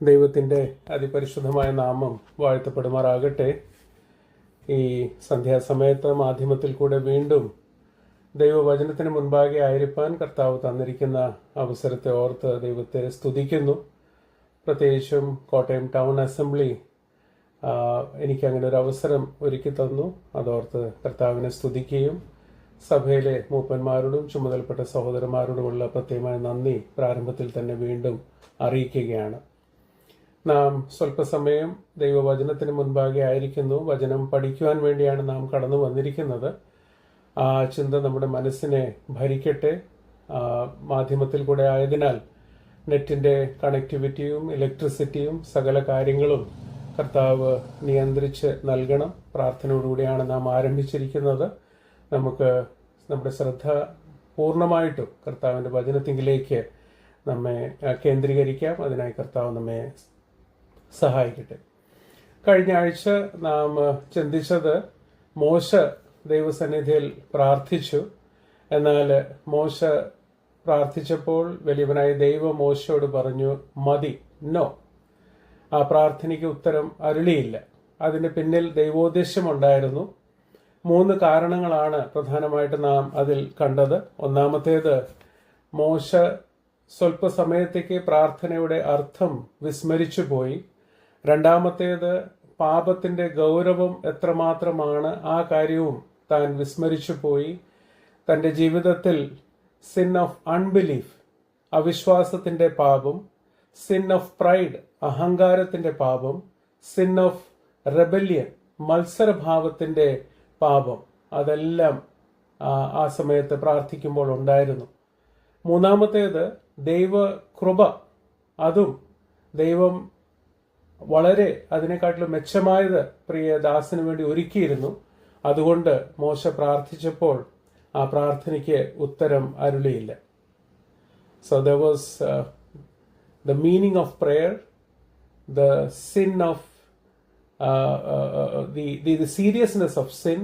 ദൈവത്തിൻ്റെ അതിപരിശുദ്ധമായ നാമം വാഴ്ത്തപ്പെടുമാറാകട്ടെ. ഈ സന്ധ്യാസമയത്ത് മാധ്യമത്തിൽ കൂടെ വീണ്ടും ദൈവവചനത്തിന് മുൻപാകെ ആയിരിക്കാൻ കർത്താവ് തന്നിരിക്കുന്ന അവസരത്തെ ഓർത്ത് ദൈവത്തെ സ്തുതിക്കുന്നു. പ്രത്യേകിച്ചും കോട്ടയം ടൗൺ അസംബ്ലി എനിക്കങ്ങനെ ഒരു അവസരം ഒരുക്കി തന്നു. അതോർത്ത് കർത്താവിനെ സ്തുതിക്കുകയും സഭയിലെ മൂപ്പന്മാരോടും ചുമതലപ്പെട്ട സഹോദരന്മാരോടുമുള്ള പ്രത്യേകമായ നന്ദി പ്രാരംഭത്തിൽ തന്നെ വീണ്ടും അറിയിക്കുകയാണ്. നാം സ്വല്പസമയം ദൈവവചനത്തിന് മുൻപാകെ ആയിരിക്കുന്നു. വചനം പഠിക്കുവാൻ വേണ്ടിയാണ് നാം കടന്നു വന്നിരിക്കുന്നത്. ആ ചിന്ത നമ്മുടെ മനസ്സിനെ ഭരിക്കട്ടെ. മാധ്യമത്തിൽ കൂടെ ആയതിനാൽ നെറ്റിൻ്റെ കണക്ടിവിറ്റിയും ഇലക്ട്രിസിറ്റിയും സകല കാര്യങ്ങളും കർത്താവ് നിയന്ത്രിച്ച് നൽകണം. പ്രാർത്ഥനയോടുകൂടിയാണ് നാം ആരംഭിച്ചിരിക്കുന്നത്. നമുക്ക് നമ്മുടെ ശ്രദ്ധ പൂർണ്ണമായിട്ടും കർത്താവിൻ്റെ വചനത്തിങ്കിലേക്ക് നമ്മെ കേന്ദ്രീകരിക്കാം. അതിനായി കർത്താവ് നമ്മെ സഹായിക്കട്ടെ. കഴിഞ്ഞ ആഴ്ച നാം ചിന്തിച്ചത് മോശ ദൈവസന്നിധിയിൽ പ്രാർത്ഥിച്ചു. എന്നാൽ മോശ പ്രാർത്ഥിച്ചപ്പോൾ വലിയവനായ ദൈവം മോശയോട് പറഞ്ഞു, മതി, നോ. ആ പ്രാർത്ഥനയ്ക്ക് ഉത്തരം അരുളിയില്ല. അതിന് പിന്നിൽ ദൈവോദ്ദേശമുണ്ടായിരുന്നു. 3 കാരണങ്ങളാണ് പ്രധാനമായിട്ട് നാം അതിൽ കണ്ടത്. ഒന്നാമത്തേത്, മോശ സ്വല്പസമയത്തേക്ക് പ്രാർത്ഥനയുടെ അർത്ഥം വിസ്മരിച്ചു പോയി. രണ്ടാമത്തേത്, പാപത്തിന്റെ ഗൗരവം എത്രമാത്രമാണ് ആ കാര്യവും താൻ വിസ്മരിച്ചു പോയി. തൻ്റെ ജീവിതത്തിൽ സിൻ ഓഫ് അൺബിലീഫ്, അവിശ്വാസത്തിന്റെ പാപം, സിൻ ഓഫ് പ്രൈഡ്, അഹങ്കാരത്തിന്റെ പാപം, സിൻ ഓഫ് റെബല്യൻ, മത്സരഭാവത്തിന്റെ പാപം, അതെല്ലാം ആ സമയത്ത് പ്രാർത്ഥിക്കുമ്പോൾ ഉണ്ടായിരുന്നു. മൂന്നാമത്തേത്, ദൈവകൃപ, അതും ദൈവം വളരെ അതിനെക്കാട്ടിലും മെച്ചമായത് പ്രിയ ദാസന് വേണ്ടി ഒരുക്കിയിരുന്നു. അതുകൊണ്ട് മോശ പ്രാർത്ഥിച്ചപ്പോൾ ആ പ്രാർത്ഥനയ്ക്ക് ഉത്തരം അരുളിയില്ല. So there was the meaning of prayer, the sin of the seriousness of sin.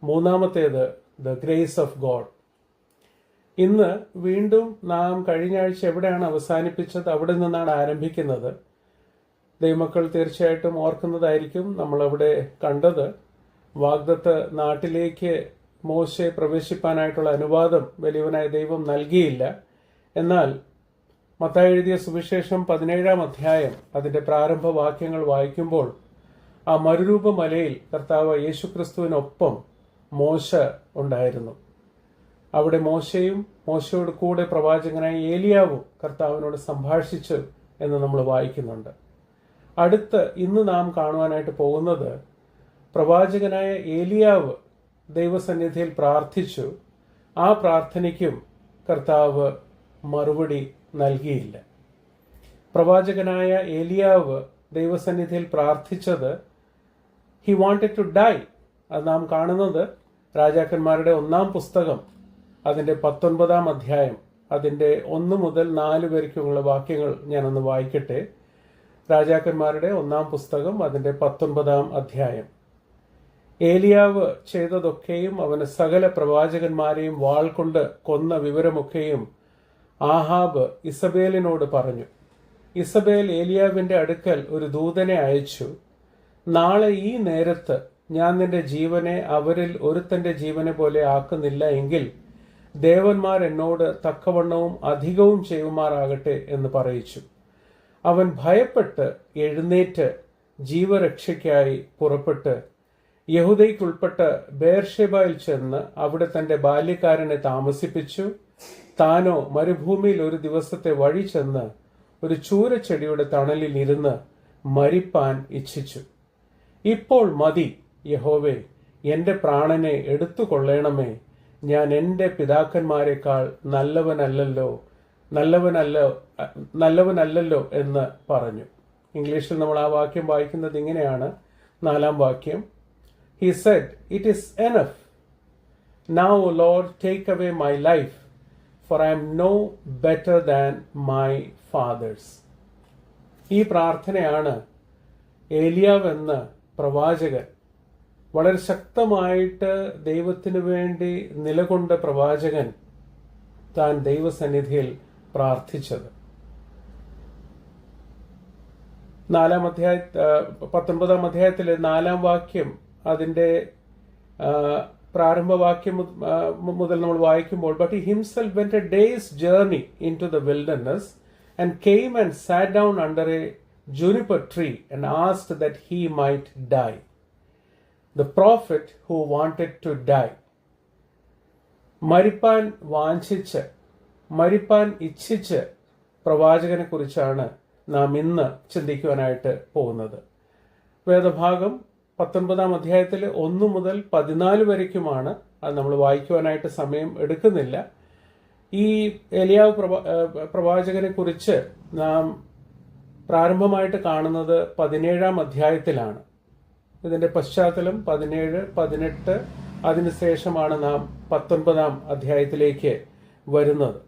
മൂന്നാമത്തേത്, the grace of God. ഇന്ന് വീണ്ടും നാം കഴിഞ്ഞ ആഴ്ച എവിടെയാണ് അവസാനിപ്പിച്ചത് അവിടെ നിന്നാണ് ആരംഭിക്കുന്നത്. ദൈവമക്കൾ തീർച്ചയായിട്ടും ഓർക്കുന്നതായിരിക്കും. നമ്മളവിടെ കണ്ടത് വാഗ്ദത്ത നാട്ടിലേക്ക് മോശെ പ്രവേശിപ്പാനായിട്ടുള്ള അനുവാദം വലിയവനായ ദൈവം നൽകിയില്ല. എന്നാൽ മത്തായി എഴുതിയ സുവിശേഷം 17-ാം അധ്യായം അതിന്റെ പ്രാരംഭ വാക്യങ്ങൾ വായിക്കുമ്പോൾ ആ മരുരൂപ മലയിൽ കർത്താവ് യേശുക്രിസ്തുവിനൊപ്പം മോശ ഉണ്ടായിരുന്നു. അവിടെ മോശയും മോശയോട് കൂടെ പ്രവാചകനായ ഏലിയാവും കർത്താവിനോട് സംഭാഷിച്ചു എന്ന് നമ്മൾ വായിക്കുന്നുണ്ട്. അടുത്ത് ഇന്ന് നാം കാണുവാനായിട്ട് പോകുന്നത്, പ്രവാചകനായ ഏലിയാവ് ദൈവസന്നിധിയിൽ പ്രാർത്ഥിച്ചു. ആ പ്രാർത്ഥനയ്ക്കും കർത്താവ് മറുപടി നൽകിയില്ല. പ്രവാചകനായ ഏലിയാവ് ദൈവസന്നിധിയിൽ പ്രാർത്ഥിച്ചത് ഹി വാണ്ടഡ് ടു ഡൈ. അത് നാം കാണുന്നത് രാജാക്കന്മാരുടെ 1-ാം പുസ്തകം അതിന്റെ 19-ാം അധ്യായം അതിന്റെ 1 മുതൽ 4 വരെയുള്ള വാക്യങ്ങൾ ഞാനൊന്ന് വായിക്കട്ടെ. രാജാക്കന്മാരുടെ 1-ാം പുസ്തകം അതിന്റെ 19-ാം അധ്യായം. ഏലിയാവ് ചെയ്തതൊക്കെയും അവന് സകല പ്രവാചകന്മാരെയും വാൾ കൊണ്ട് കൊന്ന വിവരമൊക്കെയും ആഹാബ് ഇസബേലിനോട് പറഞ്ഞു. ഇസബേൽ ഏലിയാവിന്റെ അടുക്കൽ ഒരു ദൂതനെ അയച്ചു, നാളെ ഈ നേരത്ത് ഞാൻ നിന്റെ ജീവനെ അവരിൽ ഒരുത്തന്റെ ജീവനെ പോലെ ആക്കുന്നില്ല എങ്കിൽ ദേവന്മാർ എന്നോട് തക്കവണ്ണവും അധികവും ചെയ്യുമാറാകട്ടെ എന്ന് പറയിച്ചു. അവൻ ഭയപ്പെട്ട് എഴുന്നേറ്റ് ജീവരക്ഷയ്ക്കായി പുറപ്പെട്ട് യഹൂദയ്ക്കുൾപ്പെട്ട ബേർഷെബയിൽ ചെന്ന് അവിടെ തന്റെ ബാല്യക്കാരനെ താമസിപ്പിച്ചു. താനോ മരുഭൂമിയിൽ ഒരു ദിവസത്തെ വഴി ചെന്ന് ഒരു ചൂരച്ചെടിയുടെ തണലിൽ ഇരുന്ന് മരിപ്പാൻ ഇച്ഛിച്ചു. ഇപ്പോൾ മതി യഹോവേ, എന്റെ പ്രാണനെ എടുത്തുകൊള്ളണമേ. ഞാൻ എന്റെ പിതാക്കന്മാരെക്കാൾ നല്ലവനല്ലല്ലോ എന്ന് പറഞ്ഞു. ഇംഗ്ലീഷിൽ നമ്മൾ ആ വാക്യം വായിക്കുന്നത് ഇങ്ങനെയാണ്. 4-ാം വാക്യം, He said, It is enough. Now, O Lord, take away my life, for I am no better than my fathers. ഈ പ്രാർത്ഥനയാണ് ഏലിയാവ് എന്ന പ്രവാചകൻ, വളരെ ശക്തമായിട്ട് ദൈവത്തിനു വേണ്ടി നിലകൊണ്ട പ്രവാചകൻ, താൻ ദൈവസന്നിധിയിൽ പ്രാർത്ഥിച്ചത്. 19 അധ്യായത്തിലെ 4 വാക്യം, അതിൻ്റെ പ്രാരംഭവാക്യം മുതൽ നമ്മൾ വായിക്കുമ്പോൾ, but he himself went a day's journey into the wilderness and came and sat down under a juniper tree and asked that he might die. The prophet who wanted to die. മരിപ്പാൻ വാഞ്ചിച്ച്, മരിപ്പാൻ ഇച്ഛിച്ച് പ്രവാചകനെ കുറിച്ചാണ് നാം ഇന്ന് ചിന്തിക്കുവാനായിട്ട് പോകുന്നത്. വേദഭാഗം 19 അധ്യായത്തിൽ 1 മുതൽ 14 വരയ്ക്കുമാണ്. അത് നമ്മൾ വായിക്കുവാനായിട്ട് സമയം എടുക്കുന്നില്ല. ഈ ഏലിയാവ് പ്രവാചകനെ കുറിച്ച് നാം പ്രാരംഭമായിട്ട് കാണുന്നത് 17 അധ്യായത്തിലാണ്. ഇതിന്റെ പശ്ചാത്തലം 17, 18, അതിനുശേഷമാണ് നാം 19 അധ്യായത്തിലേക്ക് വരുന്നത്.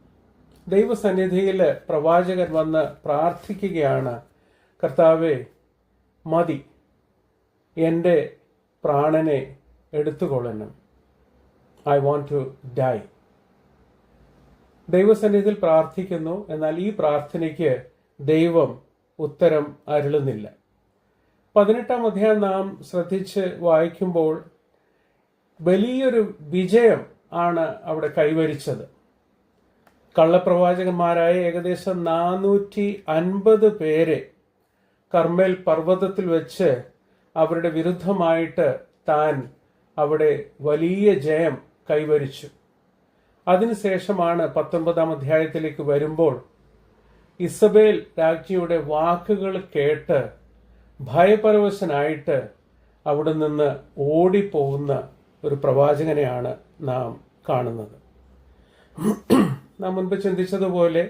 ദൈവസന്നിധിയിൽ പ്രവാചകൻ വന്ന് പ്രാർത്ഥിക്കുകയാണ്, കർത്താവേ, മതി, എൻ്റെ പ്രാണനെ എടുത്തുകൊള്ളണം. I want to die. ദൈവസന്നിധിയിൽ പ്രാർത്ഥിക്കുന്നു. എന്നാൽ ഈ പ്രാർത്ഥനയ്ക്ക് ദൈവം ഉത്തരം അരുളുന്നില്ല. 18 അധ്യായം നാം ശ്രദ്ധിച്ച് വായിക്കുമ്പോൾ വലിയൊരു വിജയം ആണ് അവിടെ കൈവരിച്ചത്. കള്ളപ്രവാചകന്മാരായ ഏകദേശം 450 പേരെ കർമ്മേൽ പർവ്വതത്തിൽ വെച്ച് അവരുടെ വിരുദ്ധമായിട്ട് താൻ അവിടെ വലിയ ജയം കൈവരിച്ചു. അതിനുശേഷമാണ് 19 അധ്യായത്തിലേക്ക് വരുമ്പോൾ ഇസബേൽ രാജ്ഞിയുടെ വാക്കുകൾ കേട്ട് ഭയപരവശനായിട്ട് അവിടെ നിന്ന് ഓടിപ്പോകുന്ന ഒരു പ്രവാചകനെയാണ് നാം കാണുന്നത്. നാം മുൻപ് ചിന്തിച്ചതുപോലെ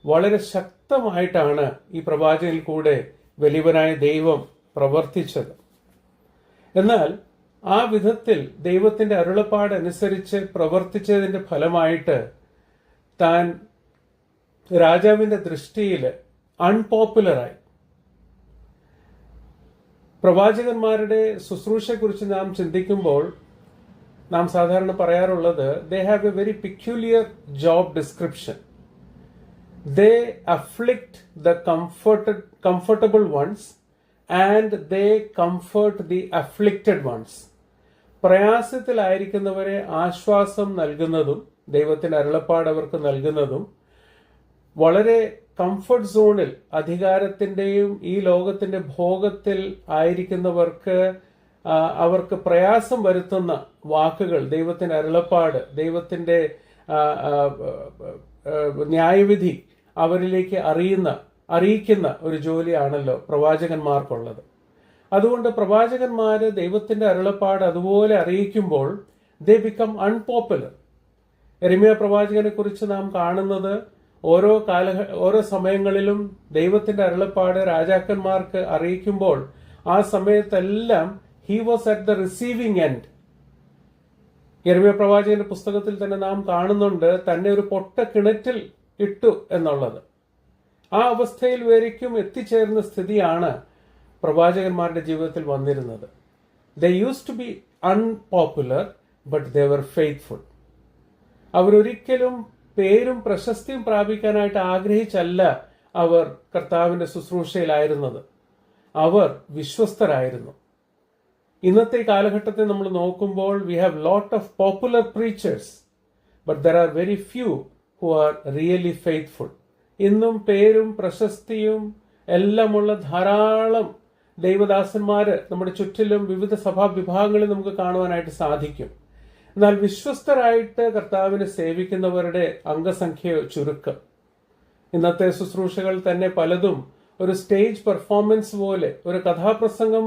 വളരെ ശക്തമായിട്ടാണ് ഈ പ്രവാചകനിൽ കൂടെ വലിയവനായ ദൈവം പ്രവർത്തിച്ചത്. എന്നാൽ ആ വിധത്തിൽ ദൈവത്തിന്റെ അരുളപ്പാട് അനുസരിച്ച് പ്രവർത്തിച്ചതിന്റെ ഫലമായിട്ട് താൻ രാജാവിന്റെ ദൃഷ്ടിയിൽ അൺപോപ്പുലറായി. പ്രവാചകന്മാരുടെ ശുശ്രൂഷയെക്കുറിച്ച് നാം ചിന്തിക്കുമ്പോൾ നാം സാധാരണ പറയാറുള്ളത്, they have a very peculiar job description. They afflict the comfortable ones and they comfort the afflicted ones. പ്രയാസത്തിലായിരിക്കുന്നവരെ ആശ്വാസം നൽകുന്നതും ദൈവത്തിന്റെ അരുളപ്പാട് അവർക്ക് നൽകുന്നതും, വളരെ കംഫർട്ട് സോണിൽ അധികാരത്തിന്റെയും ഈ ലോകത്തിന്റെ ഭോഗത്തിൽ ആയിരിക്കുന്നവർക്ക് അവർക്ക് പ്രയാസം വരുത്തുന്ന വാക്കുകൾ, ദൈവത്തിന്റെ അരുളപ്പാട്, ദൈവത്തിന്റെ ന്യായവിധി അവരിലേക്ക് അറിയിക്കുന്ന ഒരു ജോലിയാണല്ലോ പ്രവാചകന്മാർക്കുള്ളത്. അതുകൊണ്ട് പ്രവാചകന്മാര് ദൈവത്തിന്റെ അരുളപ്പാട് അതുപോലെ അറിയിക്കുമ്പോൾ ദേ ബിക്കം അൺപോപ്പുലർ. യെരമ്യാ പ്രവാചകനെ കുറിച്ച് നാം കാണുന്നത്, ഓരോ സമയങ്ങളിലും ദൈവത്തിന്റെ അരുളപ്പാട് രാജാക്കന്മാർക്ക് അറിയിക്കുമ്പോൾ ആ സമയത്തെല്ലാം he was at the receiving end. യെരമ്യാ പ്രവാചകന്റെ പുസ്തകത്തിൽ തന്നെ നാം കാണുന്നുണ്ട് തന്നെ ഒരു പൊട്ട കിണറ്റിൽ ഇട്ടു എന്നുള്ളത്. ആ അവസ്ഥയിൽ വരയ്ക്കും എത്തിച്ചേർന്ന സ്ഥിതിയാണ് പ്രവാചകന്മാരുടെ ജീവിതത്തിൽ വന്നിരുന്നത്. They used to be unpopular, but they were faithful. അവരൊരിക്കലും പേരും പ്രശസ്തിയും പ്രാപിക്കാനായിട്ട് ആഗ്രഹിച്ചല്ല അവർ കർത്താവിന്റെ ശുശ്രൂഷയിലായിരുന്നത്. അവർ വിശ്വസ്തരായിരുന്നു. ഇന്നത്തെ കാലഘട്ടത്തെ നമ്മൾ നോക്കുമ്പോൾ we have lot of popular preachers, but there are very few who are really faithful. ഇന്നും പേരും പ്രശസ്തിയും എല്ലാമുള്ള ധാരാളം ദൈവദാസന്മാര് നമ്മുടെ ചുറ്റിലും വിവിധ സഭാ വിഭാഗങ്ങളിൽ നമുക്ക് കാണുവാനായിട്ട് സാധിക്കും. എന്നാൽ വിശ്വസ്തരായിട്ട് കർത്താവിനെ സേവിക്കുന്നവരുടെ അംഗസംഖ്യ ചുരുക്കം. ഇന്നത്തെ ശുശ്രൂഷകൾ തന്നെ പലതും ഒരു സ്റ്റേജ് പെർഫോമൻസ് പോലെ, ഒരു കഥാപ്രസംഗം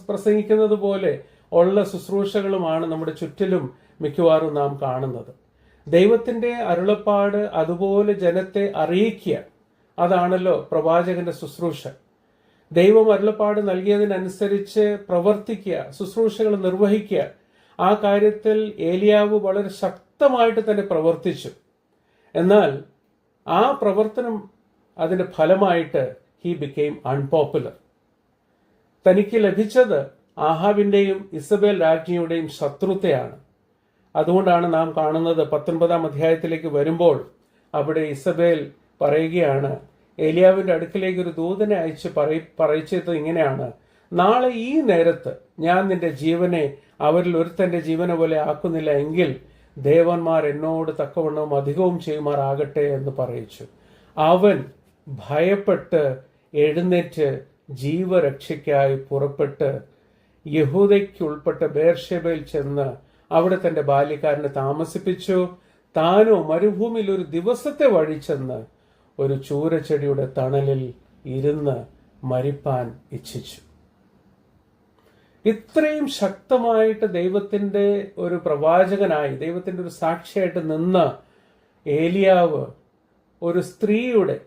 പ്രസംഗിക്കുന്നത് പോലെ ഉള്ള ശുശ്രൂഷകളുമാണ് നമ്മുടെ ചുറ്റിലും മിക്കവാറും നാം കാണുന്നത്. ദൈവത്തിന്റെ അരുളപ്പാട് അതുപോലെ ജനത്തെ അറിയിക്കുക, അതാണല്ലോ പ്രവാചകന്റെ ശുശ്രൂഷ. ദൈവം അരുളപ്പാട് നൽകിയതിനനുസരിച്ച് പ്രവർത്തിക്കുക, ശുശ്രൂഷകൾ നിർവഹിക്കുക. ആ കാര്യത്തിൽ ഏലിയാവ് വളരെ ശക്തമായിട്ട് തന്നെ പ്രവർത്തിച്ചു. എന്നാൽ ആ പ്രവർത്തനം, അതിന്റെ ഫലമായിട്ട് he became unpopular. തനിക്ക് ലഭിച്ചത് ആഹാബിന്റെയും ഇസബേൽ രാജ്ഞിയുടെയും ശത്രുതയാണ്. അതുകൊണ്ടാണ് നാം കാണുന്നത് 19 അധ്യായത്തിലേക്ക് വരുമ്പോൾ അവിടെ ഇസബേൽ പറയുകയാണ്, ഏലിയാവിന്റെ അടുക്കിലേക്ക് ഒരു ദൂതനെ അയച്ച് പറയിച്ചത് ഇങ്ങനെയാണ്: നാളെ ഈ നേരത്ത് ഞാൻ നിന്റെ ജീവനെ അവരിൽ ഒരുത്തന്റെ ജീവനെ പോലെ ആക്കുന്നില്ല എങ്കിൽ ദേവന്മാർ എന്നോട് തക്കവണ്ണവും അധികവും ചെയ്യുമാറാകട്ടെ എന്ന് പറയിച്ചു. അവൻ ഭയപ്പെട്ട് എഴുന്നേറ്റ് ജീവരക്ഷയ്ക്കായി പുറപ്പെട്ട് യഹൂദയ്ക്കുൾപ്പെട്ട ബേർഷെബയിൽ ചെന്ന് അവിടെ തന്റെ ബാല്യക്കാരനെ താമസിപ്പിച്ചു. താനോ മരുഭൂമിയിൽ ഒരു ദിവസത്തെ വഴി ചെന്ന് ഒരു ചൂരച്ചെടിയുടെ തണലിൽ ഇരുന്ന് മരിപ്പാൻ ഇച്ഛിച്ചു. ഇത്രയും ശക്തമായിട്ട് ദൈവത്തിന്റെ ഒരു പ്രവാചകനായി, ദൈവത്തിന്റെ ഒരു സാക്ഷിയായിട്ട് നിന്ന ഏലിയാവ് ഒരു സ്ത്രീയുടെ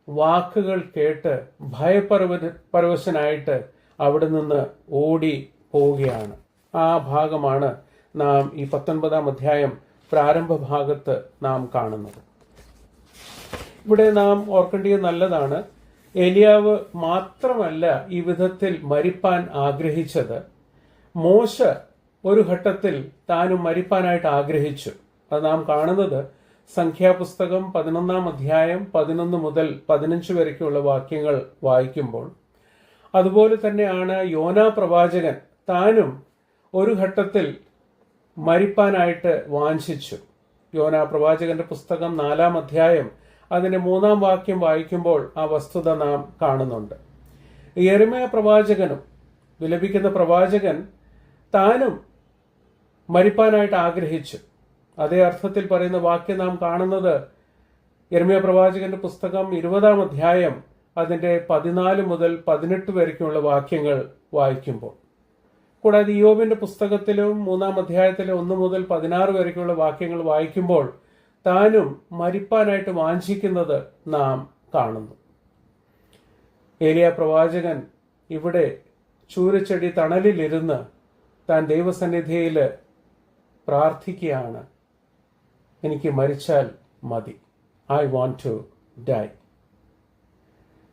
വാക്കുകൾ കേട്ട് ഭയപരവശനായിട്ട് അവിടെ നിന്ന് ഓടി പോവുകയാണ്. ആ ഭാഗമാണ് നാം ഈ 19-ാം അധ്യായം പ്രാരംഭ ഭാഗത്ത് നാം കാണുന്നത്. ഇവിടെ നാം ഓർക്കേണ്ടത് നല്ലതാണ്, ഏലിയാവ് മാത്രമല്ല ഈ വിധത്തിൽ മരിപ്പാൻ ആഗ്രഹിച്ചത്. മോശ ഒരു ഘട്ടത്തിൽ താനും മരിപ്പാനായിട്ട് ആഗ്രഹിച്ചു. അത് നാം കാണുന്നത് സംഖ്യാപുസ്തകം 11-ാം അധ്യായം 11 മുതൽ 15 വരെയുള്ള വാക്യങ്ങൾ വായിക്കുമ്പോൾ. അതുപോലെ തന്നെയാണ് യോനാ പ്രവാചകൻ താനും ഒരു ഘട്ടത്തിൽ മരിപ്പാനായിട്ട് വാഞ്ചിച്ചു. യോനാ പ്രവാചകന്റെ പുസ്തകം 4-ാം അധ്യായം അതിന്റെ 3-ാം വാക്യം വായിക്കുമ്പോൾ ആ വസ്തുത നാം കാണുന്നുണ്ട്. യെരമ്യാ പ്രവാചകനും, വിലപിക്കുന്ന പ്രവാചകൻ, താനും മരിപ്പാനായിട്ട് ആഗ്രഹിച്ചു. അതേ അർത്ഥത്തിൽ പറയുന്ന വാക്യം നാം കാണുന്നത് യെരമ്യാ പ്രവാചകന്റെ പുസ്തകം 20-ാം അധ്യായം അതിന്റെ 14 മുതൽ 18 വരെയുള്ള വാക്യങ്ങൾ വായിക്കുമ്പോൾ. കൂടാതെ യോബിന്റെ പുസ്തകത്തിലും 3-ാം അധ്യായത്തിലെ 1 മുതൽ 16 വരെയുള്ള വാക്യങ്ങൾ വായിക്കുമ്പോൾ താനും മരിപ്പാനായിട്ട് വാഞ്ചിക്കുന്നത് നാം കാണുന്നു. ഏലിയ പ്രവാചകൻ ഇവിടെ ചൂരച്ചെടി തണലിലിരുന്ന് താൻ ദൈവസന്നിധിയിൽ പ്രാർത്ഥിക്കുകയാണ്: എനിക്ക് മരിച്ചാൽ മതി, ഐ വാണ്ട് ടു ഡൈ.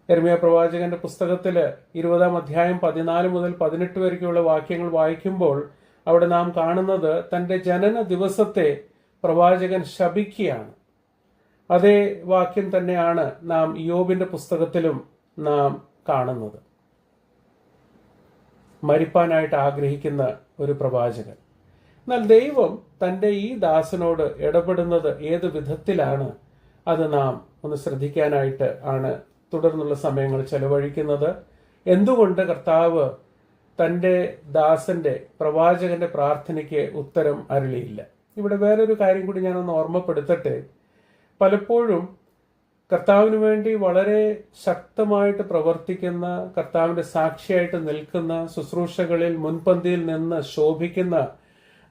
യെരമ്യാ പ്രവാചകന്റെ പുസ്തകത്തില് 20-ാം അധ്യായം 14 മുതൽ 18 വരെയുള്ള വാക്യങ്ങൾ വായിക്കുമ്പോൾ അവിടെ നാം കാണുന്നത് തന്റെ ജനന ദിവസത്തെ പ്രവാചകൻ ശപിക്കുകയാണ്. അതേ വാക്യം തന്നെയാണ് നാം യോബിന്റെ പുസ്തകത്തിലും നാം കാണുന്നത്. മരിപ്പാനായിട്ട് ആഗ്രഹിക്കുന്ന ഒരു പ്രവാചകൻ. എന്നാൽ ദൈവം തന്റെ ഈ ദാസനോട് ഇടപെടുന്നത് ഏത് വിധത്തിലാണ്, അത് നാം ഒന്ന് ശ്രദ്ധിക്കാനായിട്ട് ആണ് തുടർന്നുള്ള സമയങ്ങൾ ചെലവഴിക്കുന്നത്. എന്തുകൊണ്ട് കർത്താവ് തന്റെ ദാസന്റെ പ്രവാചകന്റെ പ്രാർത്ഥനയ്ക്ക് ഉത്തരം അരുളിയില്ല? ഇവിടെ വേറൊരു കാര്യം കൂടി ഞാനൊന്ന് ഓർമ്മപ്പെടുത്തട്ടെ. പലപ്പോഴും കർത്താവിന് വേണ്ടി വളരെ ശക്തമായിട്ട് പ്രവർത്തിക്കുന്ന, കർത്താവിന്റെ സാക്ഷിയായിട്ട് നിൽക്കുന്ന, ശുശ്രൂഷകളിൽ മുൻപന്തിയിൽ നിന്ന് ശോഭിക്കുന്ന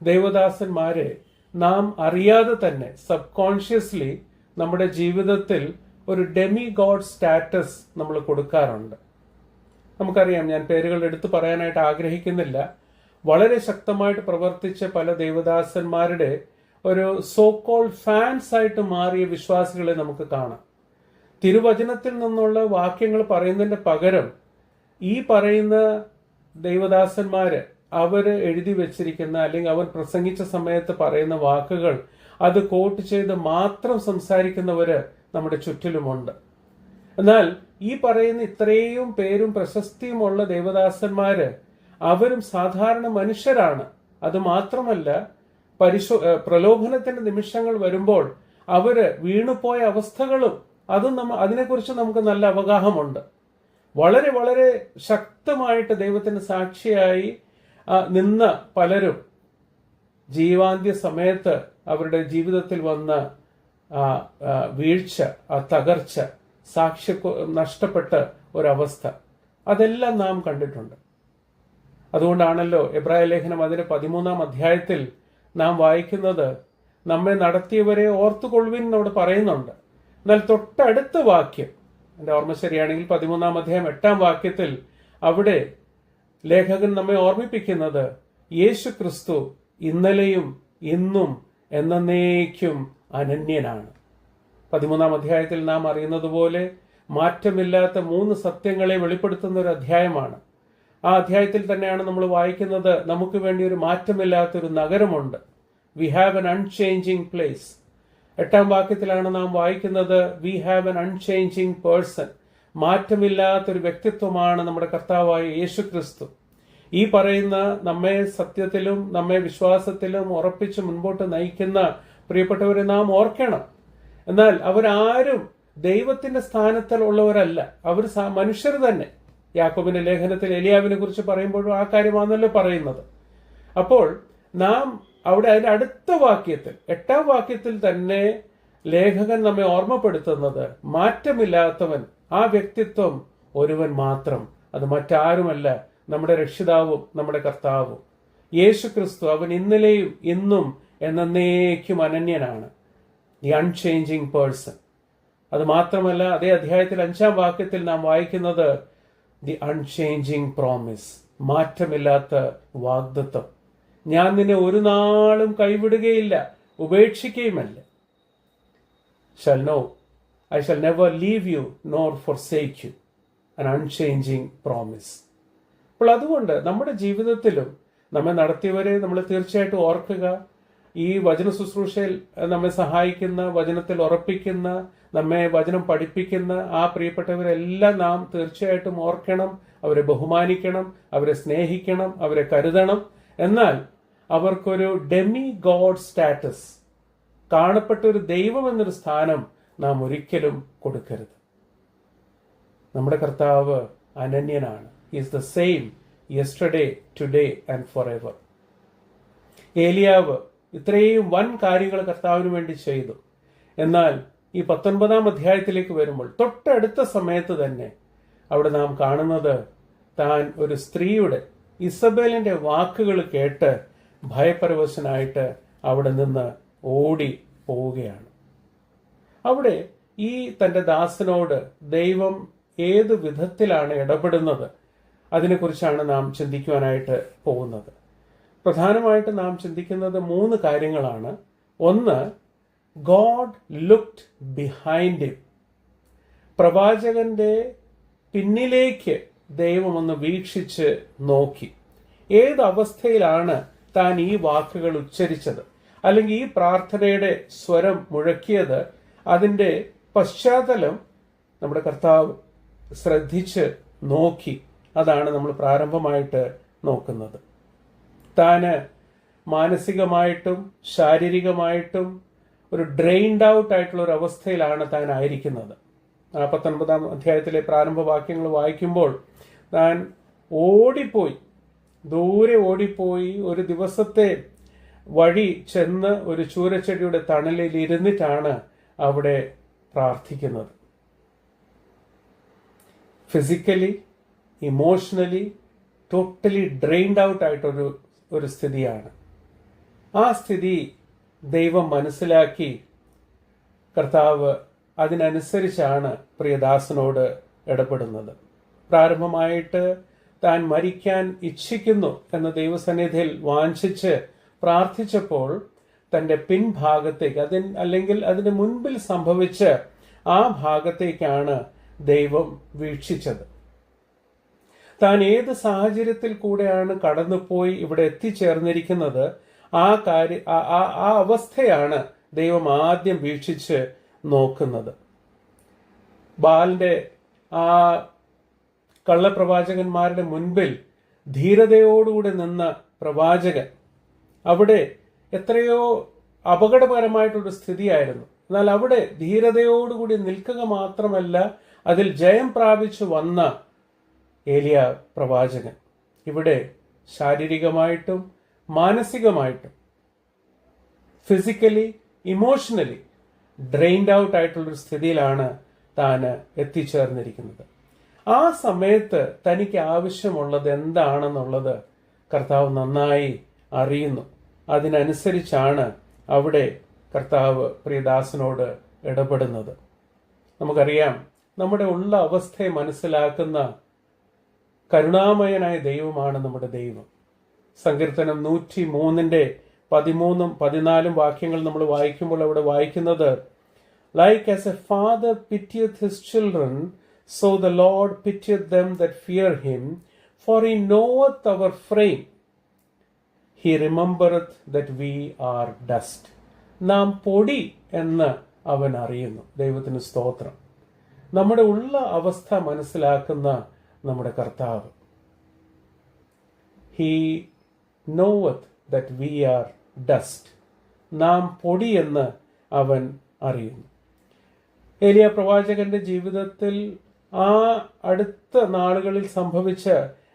ദൈവദാസന്മാരെ നാം അറിയാതെ തന്നെ സബ്കോൺഷ്യസ്ലി നമ്മുടെ ജീവിതത്തിൽ ഒരു ഡെമി ഗോഡ് സ്റ്റാറ്റസ് നമ്മൾ കൊടുക്കാറുണ്ട്. നമുക്കറിയാം, ഞാൻ പേരുകൾ എടുത്തു പറയാനായിട്ട് ആഗ്രഹിക്കുന്നില്ല. വളരെ ശക്തമായിട്ട് പ്രവർത്തിച്ച പല ദൈവദാസന്മാരുടെ ഒരു സോ കോൾഡ് ഫാൻസ് ആയിട്ട് മാറിയ വിശ്വാസികളെ നമുക്ക് കാണാം. തിരുവചനത്തിൽ നിന്നുള്ള വാക്യങ്ങൾ പറയുന്നതിന്റെ പകരം ഈ പറയുന്ന ദൈവദാസന്മാര് അവര് എഴുതി വെച്ചിരിക്കുന്ന, അല്ലെങ്കിൽ അവർ പ്രസംഗിച്ച സമയത്ത് പറയുന്ന വാക്കുകൾ അത് കോട്ട് ചെയ്ത് മാത്രം സംസാരിക്കുന്നവര് നമ്മുടെ ചുറ്റിലുമുണ്ട്. എന്നാൽ ഈ പറയുന്ന ഇത്രയും പേരും പ്രശസ്തിയുമുള്ള ദൈവദാസന്മാര് അവരും സാധാരണ മനുഷ്യരാണ്. അത് മാത്രമല്ല, പ്രലോഭനത്തിന്റെ നിമിഷങ്ങൾ വരുമ്പോൾ അവര് വീണുപോയ അവസ്ഥകളും അതിനെക്കുറിച്ച് നമുക്ക് നല്ല അവഗാഹമുണ്ട്. വളരെ വളരെ ശക്തമായിട്ട് ദൈവത്തിന് സാക്ഷിയായി നിന്ന പലരും ജീവാന്ത്യ സമയത്ത് അവരുടെ ജീവിതത്തിൽ വന്ന വീഴ്ച, തകർച്ച, സാക്ഷ്യ നഷ്ടപ്പെട്ട ഒരവസ്ഥ, അതെല്ലാം നാം കണ്ടിട്ടുണ്ട്. അതുകൊണ്ടാണല്ലോ എബ്രായ ലേഖനം അതിന്റെ 13-ാം അധ്യായത്തിൽ നാം വായിക്കുന്നത്, നമ്മെ നടത്തിയവരെ ഓർത്തുകൊള്ളുവിൻ എന്നവിടെ പറയുന്നുണ്ട്. എന്നാൽ തൊട്ടടുത്ത വാക്യം, എൻ്റെ ഓർമ്മ ശരിയാണെങ്കിൽ 13-ാം അധ്യായം 8-ാം വാക്യത്തിൽ അവിടെ ലേഖകൻ നമ്മെ ഓർമ്മിപ്പിക്കുന്നത് യേശു ക്രിസ്തു ഇന്നലെയും ഇന്നും എന്നേക്കും അനന്യനാണ്. 13-ാം അധ്യായത്തിൽ നാം അറിയുന്നത് പോലെ മാറ്റമില്ലാത്ത 3 സത്യങ്ങളെ വെളിപ്പെടുത്തുന്ന ഒരു അധ്യായമാണ്. ആ അധ്യായത്തിൽ തന്നെയാണ് നമ്മൾ വായിക്കുന്നത്, നമുക്ക് വേണ്ടി ഒരു മാറ്റമില്ലാത്തൊരു നഗരമുണ്ട്. We have an unchanging place. 8-ാം വാക്യത്തിലാണ് നാം വായിക്കുന്നത്, we have an unchanging person. മാറ്റമില്ലാത്തൊരു വ്യക്തിത്വമാണ് നമ്മുടെ കർത്താവായ യേശു ക്രിസ്തു. ഈ പറയുന്ന നമ്മെ സത്യത്തിലും നമ്മെ വിശ്വാസത്തിലും ഉറപ്പിച്ച് മുൻപോട്ട് നയിക്കുന്ന പ്രിയപ്പെട്ടവരെ നാം ഓർക്കണം. എന്നാൽ അവരാരും ദൈവത്തിന്റെ സ്ഥാനത്തിൽ ഉള്ളവരല്ല, അവർ മനുഷ്യർ തന്നെ. യാക്കോബിന്റെ ലേഖനത്തിൽ എലിയാവിനെ കുറിച്ച് പറയുമ്പോഴും ആ കാര്യമാണല്ലോ പറയുന്നത്. അപ്പോൾ നാം അവിടെ അതിന്റെ അടുത്ത വാക്യത്തിൽ 8-ാം വാക്യത്തിൽ തന്നെ ലേഖകൻ നമ്മെ ഓർമ്മപ്പെടുത്തുന്നത്, മാറ്റമില്ലാത്തവൻ, ആ വ്യക്തിത്വം ഒരുവൻ മാത്രം, അത് മറ്റാരുമല്ല, നമ്മുടെ രക്ഷിതാവും നമ്മുടെ കർത്താവും യേശു ക്രിസ്തു. അവൻ ഇന്നലെയും ഇന്നും എന്നേക്കും അനന്യനാണ്, ദി അൺചേഞ്ചിങ് പേഴ്സൺ. അത് മാത്രമല്ല, അതേ അധ്യായത്തിൽ 5-ാം വാക്യത്തിൽ നാം വായിക്കുന്നത് ദി അൺചേഞ്ചിങ് പ്രോമിസ്, മാറ്റമില്ലാത്ത വാഗ്ദത്തം. ഞാൻ നിന്നെ ഒരു നാളും കൈവിടുകയില്ല, ഉപേക്ഷിക്കുകയുമല്ല. I shall never leave you nor forsake you. An unchanging promise. അപ്പോൾ അതുകൊണ്ട് നമ്മുടെ ജീവിതത്തിലും നമ്മെ നടത്തിയവരെ നമ്മൾ തീർച്ചയായിട്ടും ഓർക്കുക. ഈ വചന ശുശ്രൂഷയിൽ നമ്മെ സഹായിക്കുന്ന, വചനത്തിൽ ഉറപ്പിക്കുന്ന, നമ്മെ വചനം പഠിപ്പിക്കുന്ന ആ പ്രിയപ്പെട്ടവരെല്ലാം നാം തീർച്ചയായിട്ടും ഓർക്കണം. അവരെ ബഹുമാനിക്കണം, അവരെ സ്നേഹിക്കണം, അവരെ കരുതണം. എന്നാൽ അവർക്കൊരു ഡെമി ഗോഡ് സ്റ്റാറ്റസ്, കാണപ്പെട്ട ഒരു ദൈവം എന്നൊരു സ്ഥാനം നാം ഒരിക്കലും കൊടുക്കരുത്. നമ്മുടെ കർത്താവ് അനന്യനാണ്. Is the same yesterday, today and for ever. ഏലിയാവ് ഇത്രയും വൻ കാര്യങ്ങൾ കർത്താവിന് വേണ്ടി ചെയ്തു. എന്നാൽ ഈ 19-ാം അധ്യായത്തിലേക്ക് വരുമ്പോൾ തൊട്ടടുത്ത സമയത്ത് തന്നെ അവിടെ നാം കാണുന്നത്, താൻ ഒരു സ്ത്രീയുടെ, ഇസബേലിന്റെ വാക്കുകൾ കേട്ട് ഭയപരവശനായിട്ട് അവിടെ നിന്ന് ഓടി പോവുകയാണ്. അവിടെ ഈ തൻ്റെ ദാസനോട് ദൈവം ഏതു വിധത്തിലാണ് ഇടപെടുന്നത്, അതിനെക്കുറിച്ചാണ് നാം ചിന്തിക്കുവാനായിട്ട് പോകുന്നത്. പ്രധാനമായിട്ട് നാം ചിന്തിക്കുന്നത് 3 കാര്യങ്ങളാണ്. ഒന്ന്, ഗോഡ് ലുക്ഡ് ബിഹൈൻഡ് ഹിം. പ്രവാചകന്റെ പിന്നിലേക്ക് ദൈവം ഒന്ന് വീക്ഷിച്ച് നോക്കി. ഏത് അവസ്ഥയിലാണ് താൻ ഈ വാക്കുകൾ ഉച്ചരിച്ചത്, അല്ലെങ്കിൽ ഈ പ്രാർത്ഥനയുടെ സ്വരം മുഴക്കിയത്, അതിൻ്റെ പശ്ചാത്തലം നമ്മുടെ കർത്താവ് ശ്രദ്ധിച്ച് നോക്കി. അതാണ് നമ്മൾ പ്രാരംഭമായിട്ട് നോക്കുന്നത്. താന് മാനസികമായിട്ടും ശാരീരികമായിട്ടും ഒരു ഡ്രെയിൻഡ് ഔട്ട് ആയിട്ടുള്ള ഒരു അവസ്ഥയിലാണ് താൻ ആയിരിക്കുന്നത്. 19-ാം അധ്യായത്തിലെ പ്രാരംഭ വാക്യങ്ങൾ വായിക്കുമ്പോൾ താൻ ഓടിപ്പോയി, ദൂരെ ഓടിപ്പോയി, ഒരു ദിവസത്തെ വഴി ചെന്ന് ഒരു ചൂരച്ചെടിയുടെ തണലിൽ ഇരുന്നിട്ടാണ് അവിടെ പ്രാർത്ഥിക്കുന്നത്. Physically, emotionally totally drained out ആയിട്ടൊരു സ്ഥിതിയാണ്. ആ സ്ഥിതി ദൈവം മനസ്സിലാക്കി കർത്താവ് അതിനനുസരിച്ചാണ് പ്രിയദാസനോട് ഇടപെടുന്നത്. പ്രാരംഭമായിട്ട് താൻ മരിക്കാൻ ഇച്ഛിക്കുന്നു എന്ന ദൈവസന്നിധിയിൽ വാഞ്ചിച്ച് പ്രാർത്ഥിച്ചപ്പോൾ തൻ്റെ പിൻഭാഗത്തേക്ക്, അല്ലെങ്കിൽ അതിന് മുൻപിൽ സംഭവിച്ച ആ ഭാഗത്തേക്കാണ് ദൈവം വീക്ഷിച്ചത്. താൻ ഏത് സാഹചര്യത്തിൽ കൂടെയാണ് കടന്നുപോയി ഇവിടെ എത്തിച്ചേർന്നിരിക്കുന്നത്, ആ അവസ്ഥയാണ് ദൈവം ആദ്യം വീക്ഷിച്ച് നോക്കുന്നത്. ബാലിന്റെ ആ കള്ളപ്രവാചകന്മാരുടെ മുൻപിൽ ധീരതയോടുകൂടി നിന്ന പ്രവാചകൻ, അവിടെ എത്രയോ അപകടകരമായിട്ടൊരു സ്ഥിതിയായിരുന്നു. എന്നാൽ അവിടെ ധീരതയോടുകൂടി നിൽക്കുക മാത്രമല്ല, അതിൽ ജയം പ്രാപിച്ചു വന്ന ഏലിയ പ്രവാചകൻ ഇവിടെ ശാരീരികമായിട്ടും മാനസികമായിട്ടും ഫിസിക്കലി ഇമോഷണലി ഡ്രെയിൻഡ് ഔട്ട് ആയിട്ടുള്ളൊരു സ്ഥിതിയിലാണ് താൻ എത്തിച്ചേർന്നിരിക്കുന്നത്. ആ സമയത്ത് തനിക്ക് ആവശ്യമുള്ളത് എന്താണെന്നുള്ളത് കർത്താവ് നന്നായി അറിയുന്നു. അതിനനുസരിച്ചാണ് അവിടെ കർത്താവ് പ്രിയദാസനോട് ഇടപെടുന്നത്. നമുക്കറിയാം, നമ്മുടെ ഉള്ള അവസ്ഥയെ മനസ്സിലാക്കുന്ന കരുണാമയനായ ദൈവമാണ് നമ്മുടെ ദൈവം. സങ്കീർത്തനം 103-ന്റെ 13-ഉം 14-ഉം വാക്യങ്ങൾ നമ്മൾ വായിക്കുമ്പോൾ അവിടെ വായിക്കുന്നത്, like as a father pitieth his children, so the Lord pitieth them that fear him, for he knoweth our frame. He remembereth that we are dust. നാം പൊടി എന്ന് അവൻ അറിയുന്നു. ദൈവത്തിന് സ്തോത്രം. നമ്മുടെ ഉള്ള അവസ്ഥ മനസ്സിലാക്കുന്ന നമ്മുടെ കർത്താവ്. He knoweth that we are dust. നാം പൊടി എന്ന് അവൻ അറിയുന്നു. ഏലിയ പ്രവാചകന്റെ ജീവിതത്തിൽ ആ അടുത്ത നാളുകളിൽ സംഭവിച്ച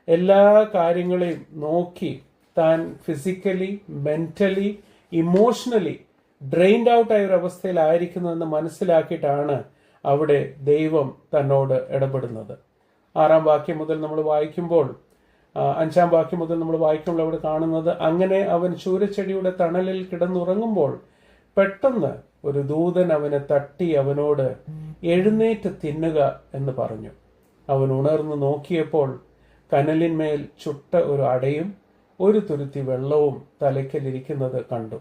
എല്ലാ കാര്യങ്ങളെയും നോക്കി താൻ physically, mentally, emotionally drained out ആയ ഒരു അവസ്ഥയിലായിരിക്കുന്നുവെന്ന് മനസ്സിലാക്കിയിട്ടാണ് അവിടെ ദൈവം തന്നോട് ഇടപെടുന്നത്. 6-ാം വാക്യം മുതൽ നമ്മൾ വായിക്കുമ്പോൾ, 5-ാം വാക്യം മുതൽ നമ്മൾ വായിക്കുമ്പോൾ അവിടെ കാണുന്നത്, അങ്ങനെ അവൻ ശൂരച്ചെടിയുടെ തണലിൽ കിടന്നുറങ്ങുമ്പോൾ പെട്ടെന്ന് ഒരു ദൂതൻ അവനെ തട്ടി അവനോട് എഴുന്നേറ്റ് തിന്നുക എന്ന് പറഞ്ഞു. അവൻ ഉണർന്നു നോക്കിയപ്പോൾ കനലിന്മേൽ ചുട്ട ഒരു അടയും ഒരു തുരുത്തി വെള്ളവും തലയ്ക്കലിരിക്കുന്നത് കണ്ടു.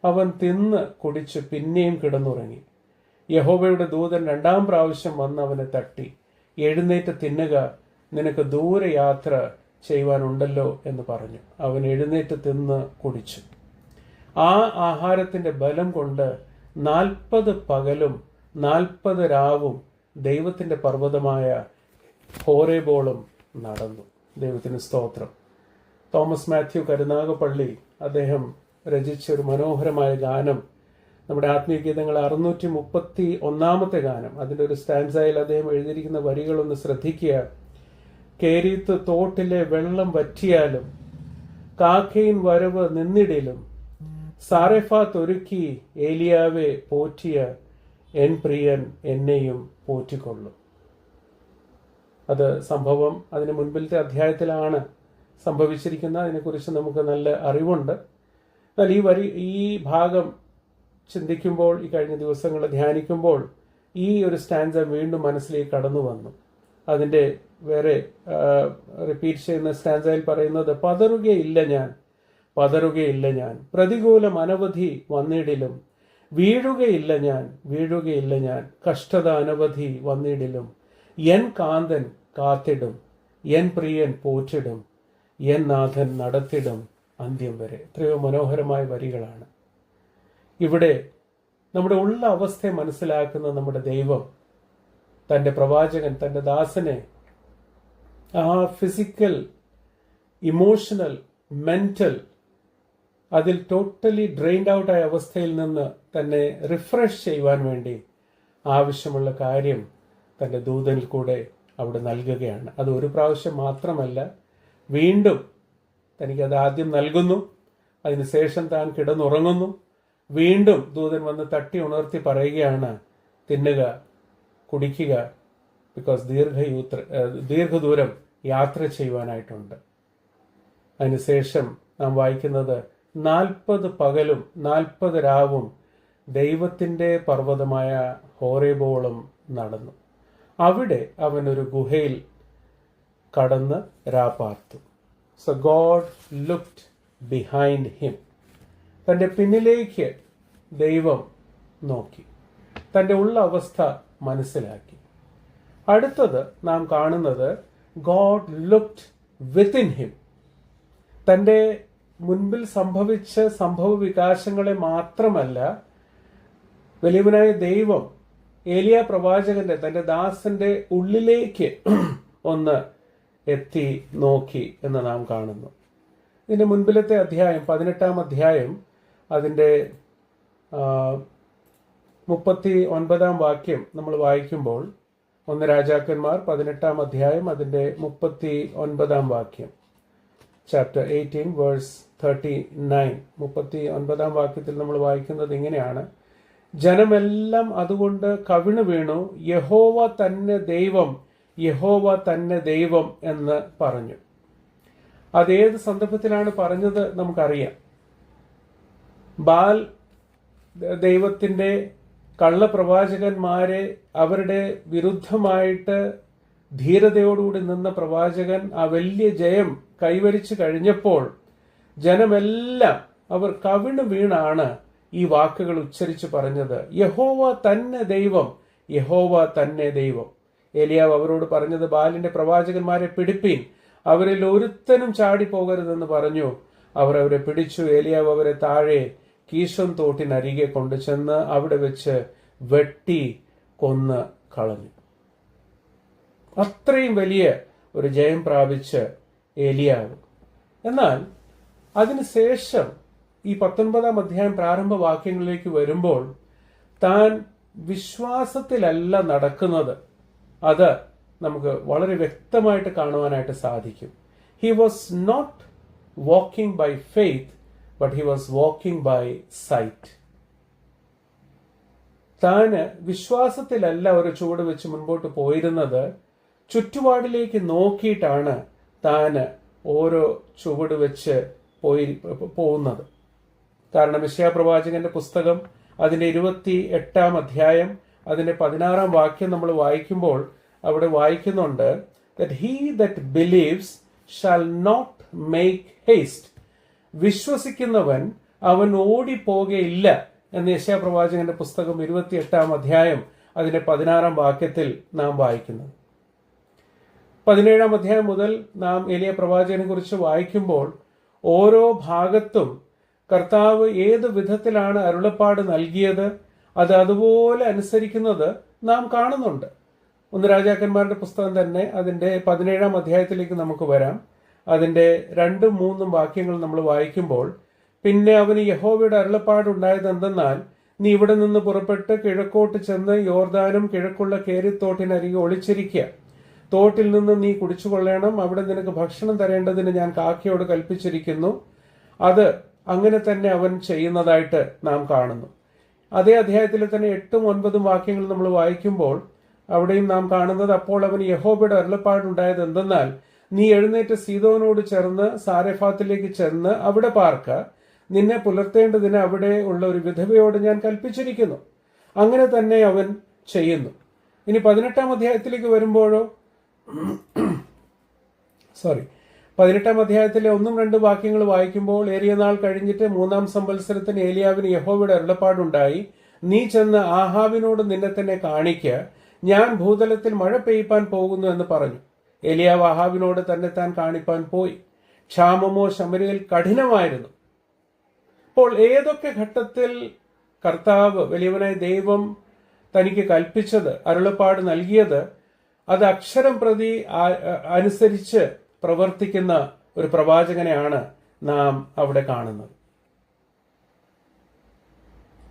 അവൻ തിന്ന് കുടിച്ച് പിന്നെയും കിടന്നുറങ്ങി. യഹോവയുടെ ദൂതൻ 2-ാം പ്രാവശ്യം വന്ന് അവനെ തട്ടി, എഴുന്നേറ്റ് തിന്നുക, നിനക്ക് ദൂരെ യാത്ര ചെയ്യുവാനുണ്ടല്ലോ എന്ന് പറഞ്ഞു. അവൻ എഴുന്നേറ്റ് തിന്ന് കുടിച്ചു. ആ ആഹാരത്തിന്റെ ബലം കൊണ്ട് 40 പകലും 40 രാവും ദൈവത്തിന്റെ പർവ്വതമായ ഹോരേബോളം നടന്നു. ദൈവത്തിന് സ്തോത്രം. തോമസ് മാത്യു കരുനാഗപ്പള്ളി അദ്ദേഹം രചിച്ച ഒരു മനോഹരമായ ഗാനം, നമ്മുടെ ആത്മീയ ഗീതങ്ങൾ 631 ഗാനം, അതിൻ്റെ ഒരു സ്റ്റാൻസായിൽ അദ്ദേഹം എഴുതിയിരിക്കുന്ന വരികളൊന്ന് ശ്രദ്ധിക്കുക. കേരീത്ത് തോട്ടിലെ വെള്ളം വറ്റിയാലും കാക്കയിൻ വരവ് നിന്നിടിലും സാറെഫാത്ത് ഒരുക്കി ഏലിയാവെ പോറ്റിയ എൻ പ്രിയൻ എന്നെയും പോറ്റിക്കൊള്ളും. അത് സംഭവം അതിന് മുൻപിലത്തെ അധ്യായത്തിലാണ് സംഭവിച്ചിരിക്കുന്നത്. അതിനെക്കുറിച്ച് നമുക്ക് നല്ല അറിവുണ്ട്. എന്നാൽ ഈ ഭാഗം ചിന്തിക്കുമ്പോൾ, ഈ കഴിഞ്ഞ ദിവസങ്ങൾ ധ്യാനിക്കുമ്പോൾ ഈ ഒരു സ്റ്റാൻസ വീണ്ടും മനസ്സിലേക്ക് കടന്നു വന്നു. അതിൻ്റെ വേറെ റിപ്പീറ്റ് ചെയ്യുന്ന സ്റ്റാൻസയിൽ പറയുന്നത്, പതറുകയില്ല ഞാൻ, പ്രതികൂലം അനവധി വന്നിടിലും വീഴുകയില്ല ഞാൻ, കഷ്ടത അനവധി വന്നിടിലും എൻ കാന്തൻ കാത്തിടും, എൻ പ്രിയൻ പോറ്റിടും, എൻ നാഥൻ നടത്തിടും അന്ത്യം വരെ. എത്രയോ മനോഹരമായ വരികളാണ്. ഇവിടെ നമ്മുടെ ഉള്ള അവസ്ഥയെ മനസ്സിലാക്കുന്ന നമ്മുടെ ദൈവം തൻ്റെ പ്രവാചകൻ, തൻ്റെ ദാസനെ ആ ഫിസിക്കൽ, ഇമോഷണൽ, മെന്റൽ, അതിൽ ടോട്ടലി ഡ്രെയിൻഡ് ഔട്ട് ആയ അവസ്ഥയിൽ നിന്ന് തന്നെ റിഫ്രഷ് ചെയ്യുവാൻ വേണ്ടി ആവശ്യമുള്ള കാര്യം തൻ്റെ ദൂതനിൽ കൂടെ അവിടെ നൽകുകയാണ്. അത് ഒരു പ്രാവശ്യം മാത്രമല്ല, വീണ്ടും തനിക്കത് ആദ്യം നൽകുന്നു. അതിനുശേഷം താൻ കിടന്നുറങ്ങുന്നു. വീണ്ടും ദൂതൻ വന്ന് തട്ടി ഉണർത്തി പറയുകയാണ്, തിന്നുക, കുടിക്കുക, ബിക്കോസ് ദീർഘദൂരം യാത്ര ചെയ്യുവാനായിട്ടുണ്ട്. അതിനുശേഷം നാം വായിക്കുന്നത് 40 പകലും 40 രാവും ദൈവത്തിൻ്റെ പർവ്വതമായ ഹോരേബോളം നടന്നു. അവിടെ അവൻ ഒരു ഗുഹയിൽ കടന്ന് രാപാർത്തു. So God looked behind him. തൻ്റെ പിന്നിലേക്ക് ദൈവം നോക്കി, തൻ്റെ ഉള്ള അവസ്ഥ മനസ്സിലാക്കി. അടുത്തത് നാം കാണുന്നത്, ഗോഡ് ലുക്ഡ് വിത്തിൻ ഹിം. തൻ്റെ മുൻപിൽ സംഭവിച്ച സംഭവ വികാസങ്ങളെ മാത്രമല്ല, വലിയവനായ ദൈവം ഏലിയ പ്രവാചകന്റെ, തൻ്റെ ദാസന്റെ ഉള്ളിലേക്ക് ഒന്ന് എത്തി നോക്കി എന്ന് നാം കാണുന്നു. ഇതിന്റെ മുൻപിലത്തെ അധ്യായം, 18-ാം അധ്യായം, അതിൻ്റെ 39-ാം വാക്യം നമ്മൾ വായിക്കുമ്പോൾ, 1 രാജാക്കന്മാർ 18-ാം അധ്യായം അതിൻ്റെ 39-ാം വാക്യം, ചാപ്റ്റർ 18 വേഴ്സ് 39, 39-ാം വാക്യത്തിൽ നമ്മൾ വായിക്കുന്നത് ഇങ്ങനെയാണ്: ജനമെല്ലാം അതുകൊണ്ട് കവിണു വീണു, യഹോവ തന്നെ ദൈവം, യഹോവ തന്നെ ദൈവം എന്ന് പറഞ്ഞു. അതേത് സന്ദർഭത്തിലാണ് പറഞ്ഞത് നമുക്കറിയാം. ബാൽ ദൈവത്തിൻ്റെ കള്ളപ്രവാചകന്മാരെ, അവരുടെ വിരുദ്ധമായിട്ട് ധീരതയോടുകൂടി നിന്ന പ്രവാചകൻ ആ വലിയ ജയം കൈവരിച്ചു കഴിഞ്ഞപ്പോൾ ജനമെല്ലാം അവർ കവിണു വീണാണ് ഈ വാക്കുകൾ ഉച്ചരിച്ച് പറഞ്ഞത്, യഹോവ തന്നെ ദൈവം, യഹോവ തന്നെ ദൈവം. ഏലിയാവ് അവരോട് പറഞ്ഞത്, ബാലിന്റെ പ്രവാചകന്മാരെ പിടിപ്പീൻ, അവരിൽ ഒരുത്തനും ചാടിപ്പോകരുതെന്ന് പറഞ്ഞു. അവർ അവരെ പിടിച്ചു. ഏലിയാവ് അവരെ താഴെ കീശോൻ തോട്ടിനരികെ കൊണ്ടുചെന്ന് അവിടെ വെച്ച് വെട്ടി കൊന്ന് കളഞ്ഞു. അത്രയും വലിയ ഒരു ജയം പ്രാപിച്ച് ഏലിയാവ്. എന്നാൽ അതിനുശേഷം ഈ 19 അധ്യായം പ്രാരംഭ വാക്യങ്ങളിലേക്ക് വരുമ്പോൾ താൻ വിശ്വാസത്തിലല്ല നടക്കുന്നത്. അത് നമുക്ക് വളരെ വ്യക്തമായിട്ട് കാണുവാനായിട്ട് സാധിക്കും. He was not walking by faith, but he was walking by sight. താന് വിശ്വാസത്തിലല്ല ഒരു ചുവട് വെച്ച് മുൻപോട്ട് പോയിരുന്നത്, ചുറ്റുപാടിലേക്ക് നോക്കിയിട്ടാണ് താന് ഓരോ ചുവട് വെച്ച് പോകുന്നത്. കാരണം യെശയ്യാ പ്രവാചകന്റെ പുസ്തകം അതിന്റെ 28 അധ്യായം അതിന്റെ 16 വാക്യം നമ്മൾ വായിക്കുമ്പോൾ അവിടെ വായിക്കുന്നുണ്ട്, that he that believes shall not make haste. വിശ്വസിക്കുന്നവൻ അവൻ ഓടിപ്പോകയില്ല എന്ന് യെശയ്യാ പ്രവാചകന്റെ പുസ്തകം 28 അധ്യായം അതിന്റെ 16 വാക്യത്തിൽ നാം വായിക്കുന്നത്. 17 അധ്യായം മുതൽ നാം എലിയ പ്രവാചകനെ കുറിച്ച് വായിക്കുമ്പോൾ ഓരോ ഭാഗത്തും കർത്താവ് ഏത് വിധത്തിലാണ് അരുളപ്പാട് നൽകിയത് അത് അതുപോലെ അനുസരിക്കുന്നത് നാം കാണുന്നുണ്ട്. 1 രാജാക്കന്മാരുടെ പുസ്തകം തന്നെ അതിന്റെ 17 അധ്യായത്തിലേക്ക് നമുക്ക് വരാം. അതിന്റെ 2-3 വാക്യങ്ങൾ നമ്മൾ വായിക്കുമ്പോൾ, പിന്നെ അവന് യഹോവയുടെ അരുളപ്പാട് ഉണ്ടായത് എന്തെന്നാൽ, നീ ഇവിടെ നിന്ന് പുറപ്പെട്ട് കിഴക്കോട്ട് ചെന്ന് യോർദാനും കിഴക്കുള്ള കേരിത്തോട്ടിനരികെ ഒളിച്ചിരിക്കുക. തോട്ടിൽ നിന്ന് നീ കുടിച്ചുകൊള്ളണം. അവിടെ നിനക്ക് ഭക്ഷണം തരേണ്ടതിന് ഞാൻ കാക്കയോട് കൽപ്പിച്ചിരിക്കുന്നു. അത് അങ്ങനെ തന്നെ അവൻ ചെയ്യുന്നതായിട്ട് നാം കാണുന്നു. അതേ അധ്യായത്തിൽ തന്നെ 8-9 വാക്യങ്ങൾ നമ്മൾ വായിക്കുമ്പോൾ അവിടെയും നാം കാണുന്നത്, അപ്പോൾ അവന് യഹോവയുടെ അരുളപ്പാടുണ്ടായത് എന്തെന്നാൽ, നീ എഴുന്നേറ്റ് സീദോനോട് ചേർന്ന് സാരെഫാത്തിലേക്ക് ചെന്ന് അവിടെ പാർക്ക. നിന്നെ പുലർത്തേണ്ടതിന് അവിടെ ഉള്ള ഒരു വിധവയോട് ഞാൻ കൽപ്പിച്ചിരിക്കുന്നു. അങ്ങനെ തന്നെ അവൻ ചെയ്യുന്നു. ഇനി 18 അധ്യായത്തിലേക്ക് വരുമ്പോഴോ 18 അധ്യായത്തിലെ 1-2 വാക്യങ്ങൾ വായിക്കുമ്പോൾ, ഏറിയ നാൾ കഴിഞ്ഞിട്ട് 3-ാം സംവത്സരത്തിന് ഏലിയാവിന് യഹോവയുടെ അരുളപ്പാടുണ്ടായി, നീ ചെന്ന് ആഹാബിനോട് നിന്നെ തന്നെ കാണിക്ക, ഞാൻ ഭൂതലത്തിൽ മഴ പെയ്യിപ്പാൻ പോകുന്നു എന്ന് പറഞ്ഞു. ഏലിയാവ് ആഹാബിനോട് തന്നെ താൻ കാണിപ്പാൻ പോയി. ക്ഷാമമോ ശമര്യയിൽ കഠിനമായിരുന്നു. അപ്പോൾ ഏതൊക്കെ ഘട്ടത്തിൽ കർത്താവ് വലിയവനായ ദൈവം തനിക്ക് കൽപ്പിച്ചത്, അരുളപ്പാട് നൽകിയത്, അത് അക്ഷരം പ്രതി അനുസരിച്ച് പ്രവർത്തിക്കുന്ന ഒരു പ്രവാചകനെയാണ് നാം അവിടെ കാണുന്നത്.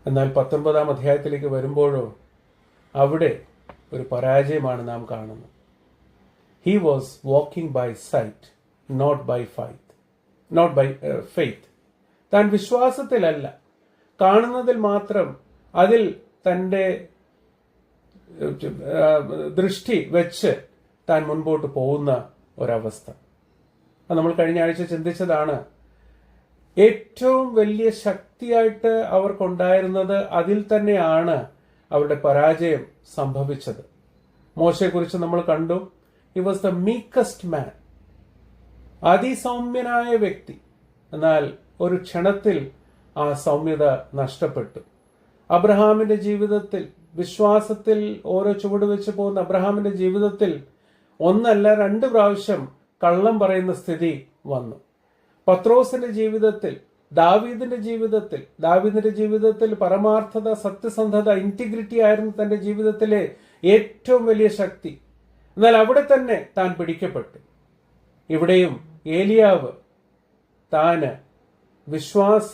എന്നാൽ 19 അധ്യായത്തിലേക്ക് വരുമ്പോഴോ അവിടെ ഒരു പരാജയമാണ് നാം കാണുന്നത്. He was walking by sight, not by faith. താൻ വിശ്വാസത്തിലല്ല, കാണുന്നതിൽ മാത്രം അതിൽ തൻ്റെ ദൃഷ്ടി വെച്ച് താൻ മുൻപോട്ട് പോകുന്ന ഒരവസ്ഥ. അത് നമ്മൾ കഴിഞ്ഞ ആഴ്ച ചിന്തിച്ചതാണ്. ഏറ്റവും വലിയ ശക്തിയായിട്ട് അവർക്കുണ്ടായിരുന്നത് അതിൽ തന്നെയാണ് അവരുടെ പരാജയം സംഭവിച്ചത്. മോശയെക്കുറിച്ച് നമ്മൾ കണ്ടു. ഹി വാസ് ദ മീക്കസ്റ്റ് മാൻ, അതിസൗമ്യനായ വ്യക്തി. എന്നാൽ ഒരു ക്ഷണത്തിൽ ആ സൗമ്യത നഷ്ടപ്പെട്ടു. അബ്രഹാമിന്റെ ജീവിതത്തിൽ, വിശ്വാസത്തിൽ ഓരോ ചുവട് വെച്ച് പോകുന്ന അബ്രഹാമിന്റെ ജീവിതത്തിൽ 1 അല്ല 2 പ്രാവശ്യം കള്ളം പറയുന്ന സ്ഥിതി വന്നു. പത്രോസിന്റെ ജീവിതത്തിൽ, ദാവീദിന്റെ ജീവിതത്തിൽ പരമാർത്ഥത, സത്യസന്ധത, ഇന്റഗ്രിറ്റി ആയിരുന്നു തന്റെ ജീവിതത്തിലെ ഏറ്റവും വലിയ ശക്തി. എന്നാൽ അവിടെ തന്നെ താൻ പിടിക്കപ്പെട്ടു. ഇവിടെയും ഏലിയാവ് താന് വിശ്വാസ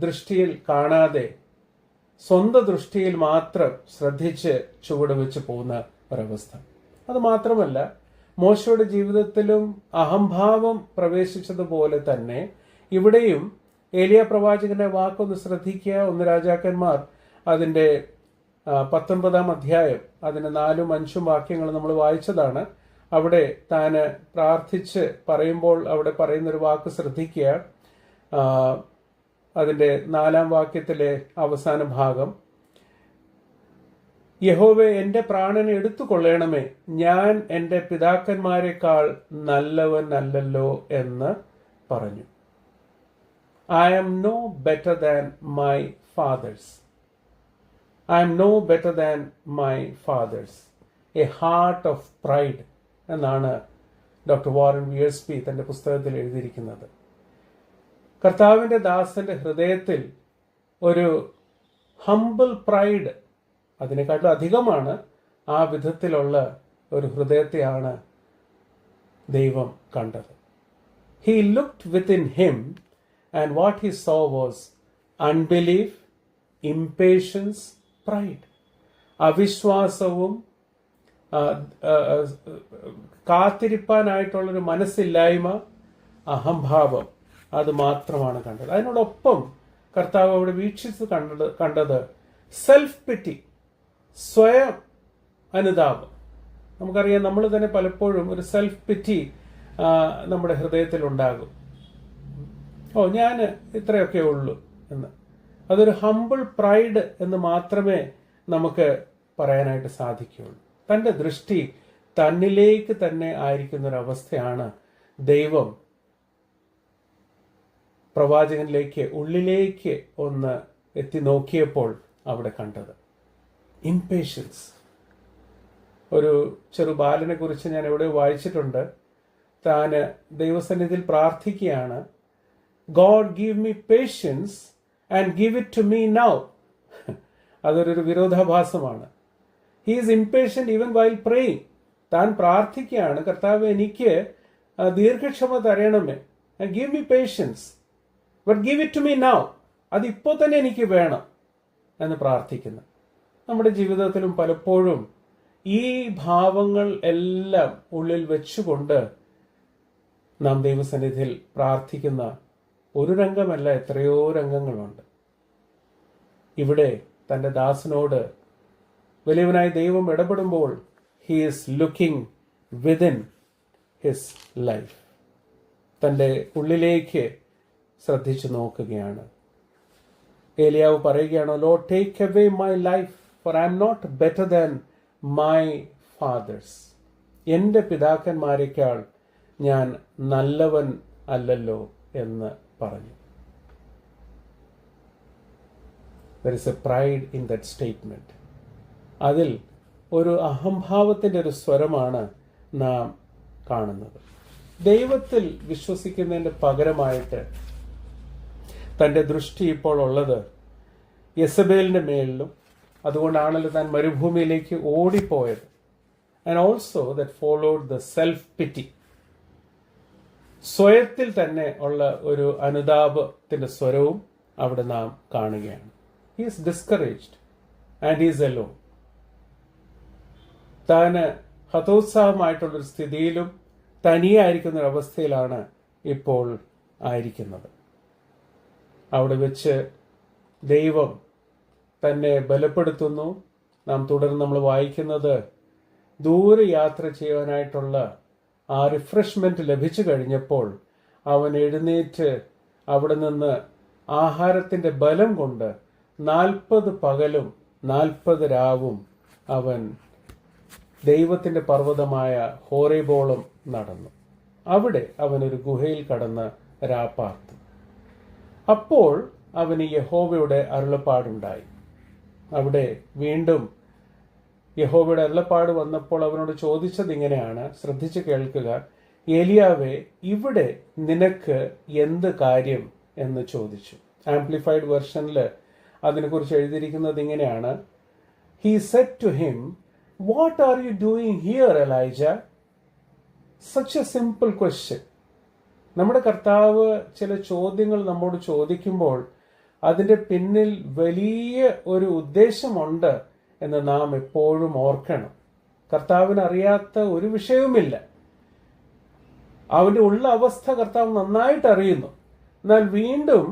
ദൃഷ്ടിയിൽ കാണാതെ സ്വന്തം ദൃഷ്ടിയിൽ മാത്രം ശ്രദ്ധിച്ച് ചുവട് വെച്ച് പോകുന്ന ഒരവസ്ഥ. അത് മാത്രമല്ല, മോശയുടെ ജീവിതത്തിലും അഹംഭാവം പ്രവേശിച്ചതുപോലെ തന്നെ ഇവിടെയും ഏലിയ പ്രവാചകന്റെ വാക്കൊന്ന് ശ്രദ്ധിക്കുക. 1 രാജാക്കന്മാർ അതിന്റെ 19 അധ്യായം അതിന് 4-5 വാക്യങ്ങൾ നമ്മൾ വായിച്ചതാണ്. അവിടെ താന് പ്രാർത്ഥിച്ച് പറയുമ്പോൾ അവിടെ പറയുന്നൊരു വാക്ക് ശ്രദ്ധിക്കുക. അതിന്റെ 4-ാം വാക്യത്തിലെ അവസാന ഭാഗം, യഹോവേ എന്റെ പ്രാണനെ എടുത്തുകൊള്ളണമേ, ഞാൻ എന്റെ പിതാക്കന്മാരെക്കാൾ നല്ലവനല്ലല്ലോ എന്ന് പറഞ്ഞു. I am no better than my fathers. I am no better than my fathers. A heart of pride എന്നാണ് ഡോക്ടർ വാറൻ വിയർസ്പി തന്റെ പുസ്തകത്തിൽ എഴുതിയിരിക്കുന്നത്. കർത്താവിന്റെ ദാസന്റെ ഹൃദയത്തിൽ ഒരു ഹംബിൾ പ്രൈഡ്, അതിനെക്കാട്ടും അധികമാണ് ആ വിധത്തിലുള്ള ഒരു ഹൃദയത്തെയാണ് ദൈവം കണ്ടത്. He looked within him and what he saw was unbelief, impatience, pride. അവിശ്വാസവും കാത്തിരിപ്പാനായിട്ടുള്ളൊരു മനസ്സില്ലായ്മ, അഹംഭാവം, അത് മാത്രമാണ് കണ്ടത്. അതിനോടൊപ്പം കർത്താവ് അവിടെ വീക്ഷിച്ച് കണ്ടത് സെൽഫ് പിറ്റി, സ്വയം അനുതാപം. നമുക്കറിയാം, നമ്മൾ തന്നെ പലപ്പോഴും ഒരു സെൽഫ് പിറ്റി നമ്മുടെ ഹൃദയത്തിൽ ഉണ്ടാകും. ഞാൻ ഇത്രയൊക്കെ ഉള്ളൂ എന്ന്. അതൊരു ഹംബിൾ പ്രൈഡ് എന്ന് മാത്രമേ നമുക്ക് പറയാനായിട്ട് സാധിക്കുകയുള്ളൂ. തൻ്റെ ദൃഷ്ടി തന്നിലേക്ക് തന്നെ ആയിരിക്കുന്നൊരവസ്ഥയാണ് ദൈവം പ്രവാചകനിലേക്ക്, ഉള്ളിലേക്ക് ഒന്ന് എത്തി നോക്കിയപ്പോൾ അവിടെ കണ്ടത്. ഇംപേഷ്യൻസ്. ഒരു ചെറു ബാലനെ കുറിച്ച് ഞാൻ എവിടെ വായിച്ചിട്ടുണ്ട്. താന് ദൈവസന്നിധിയിൽ പ്രാർത്ഥിക്കുകയാണ്, God give me patience and give it to me now. അതൊരു വിരോധാഭാസമാണ്. He is impatient even while praying. താൻ പ്രാർത്ഥിക്കുകയാണ്, കർത്താവ് എനിക്ക് ദീർഘക്ഷമ തരണമേ, give me patience but give it to me now. അതിപ്പോൾ തന്നെ എനിക്ക് വേണം എന്ന് പ്രാർത്ഥിക്കുന്നു. നമ്മുടെ ജീവിതത്തിലും പലപ്പോഴും ഈ ഭാവങ്ങൾ എല്ലാം ഉള്ളിൽ വെച്ചുകൊണ്ട് നാം ദൈവസന്നിധിയിൽ പ്രാർത്ഥിക്കുന്ന ഒരു രംഗമല്ല, എത്രയോ രംഗങ്ങളുണ്ട്. ഇവിടെ തൻ്റെ ദാസനോട് വലിയവനായ ദൈവം ഇടപെടുമ്പോൾ he is looking within his life. തൻ്റെ ഉള്ളിലേക്ക് ശ്രദ്ധിച്ചു നോക്കുകയാണ്. ഏലിയാവ് പറയുകയാണോ, Lord take away my life for I am not better than my fathers. എൻ്റെ പിതാക്കന്മാരെക്കാൾ ഞാൻ നല്ലവൻ അല്ലല്ലോ എന്ന് പറഞ്ഞു. There is a pride in that statement. അതിൽ ഒരു അഹംഭാവത്തിൻ്റെ ഒരു സ്വരമാണ് നാം കാണുന്നത്. ദൈവത്തിൽ വിശ്വസിക്കുന്നതിൻ്റെ പകരമായിട്ട് തൻ്റെ ദൃഷ്ടി ഇപ്പോൾ ഉള്ളത് യെസബേലിൻ്റെ മേലിലും, അതുകൊണ്ടാണല്ലോ താൻ മരുഭൂമിയിലേക്ക് ഓടിപ്പോയത്. And also that followed the self pity. സ്വയത്തിൽ തന്നെ ഉള്ള ഒരു അനുതാപത്തിൻ്റെ സ്വരവും അവിടെ നാം കാണുകയാണ്. He is discouraged and he is alone. താന് ഹതോത്സാഹമായിട്ടുള്ളൊരു സ്ഥിതിയിലും തനിയായിരിക്കുന്ന ഒരു അവസ്ഥയിലാണ് ഇപ്പോൾ ആയിരിക്കുന്നത്. അവിടെ വെച്ച് ദൈവം തന്നെ ബലപ്പെടുത്തുന്നു. നാം തുടർന്ന് നമ്മൾ വായിക്കുന്നത്, ദൂരെ യാത്ര ചെയ്യുവാനായിട്ടുള്ള ആ റിഫ്രഷ്മെന്റ് ലഭിച്ചു കഴിഞ്ഞപ്പോൾ അവൻ എഴുന്നേറ്റ് അവിടെ നിന്ന് ആഹാരത്തിൻ്റെ ബലം കൊണ്ട് 40 പകലും 40 രാവും അവൻ ദൈവത്തിൻ്റെ പർവ്വതമായ ഹോറേബോളം നടന്നു. അവിടെ അവനൊരു ഗുഹയിൽ കടന്ന് രാപ്പാർത്തു. അപ്പോൾ അവന് യഹോവയുടെ അരുളപ്പാടുണ്ടായി. അവിടെ വീണ്ടും യഹോവയുടെ അരുളപ്പാട് വന്നപ്പോൾ അവനോട് ചോദിച്ചത് ഇങ്ങനെയാണ്, ശ്രദ്ധിച്ച് കേൾക്കുക. ഏലിയാവേ, ഇവിടെ നിനക്ക് എന്ത് കാര്യം എന്ന് ചോദിച്ചു. ആംപ്ലിഫൈഡ് വെർഷനിൽ അതിനെക്കുറിച്ച് എഴുതിയിരിക്കുന്നത് ഇങ്ങനെയാണ്, he said to him, what are you doing here Elijah? Such a simple question. നമ്മുടെ കർത്താവ് ചില ചോദ്യങ്ങൾ നമ്മോട് ചോദിക്കുമ്പോൾ അതിൻ്റെ പിന്നിൽ വലിയ ഒരു ഉദ്ദേശമുണ്ട് എന്ന് നാം എപ്പോഴും ഓർക്കണം. കർത്താവിന് അറിയാത്ത ഒരു വിഷയവുമില്ല. അവൻ്റെ ഉള്ള അവസ്ഥ കർത്താവ് നന്നായിട്ട് അറിയുന്നു. എന്നാൽ വീണ്ടും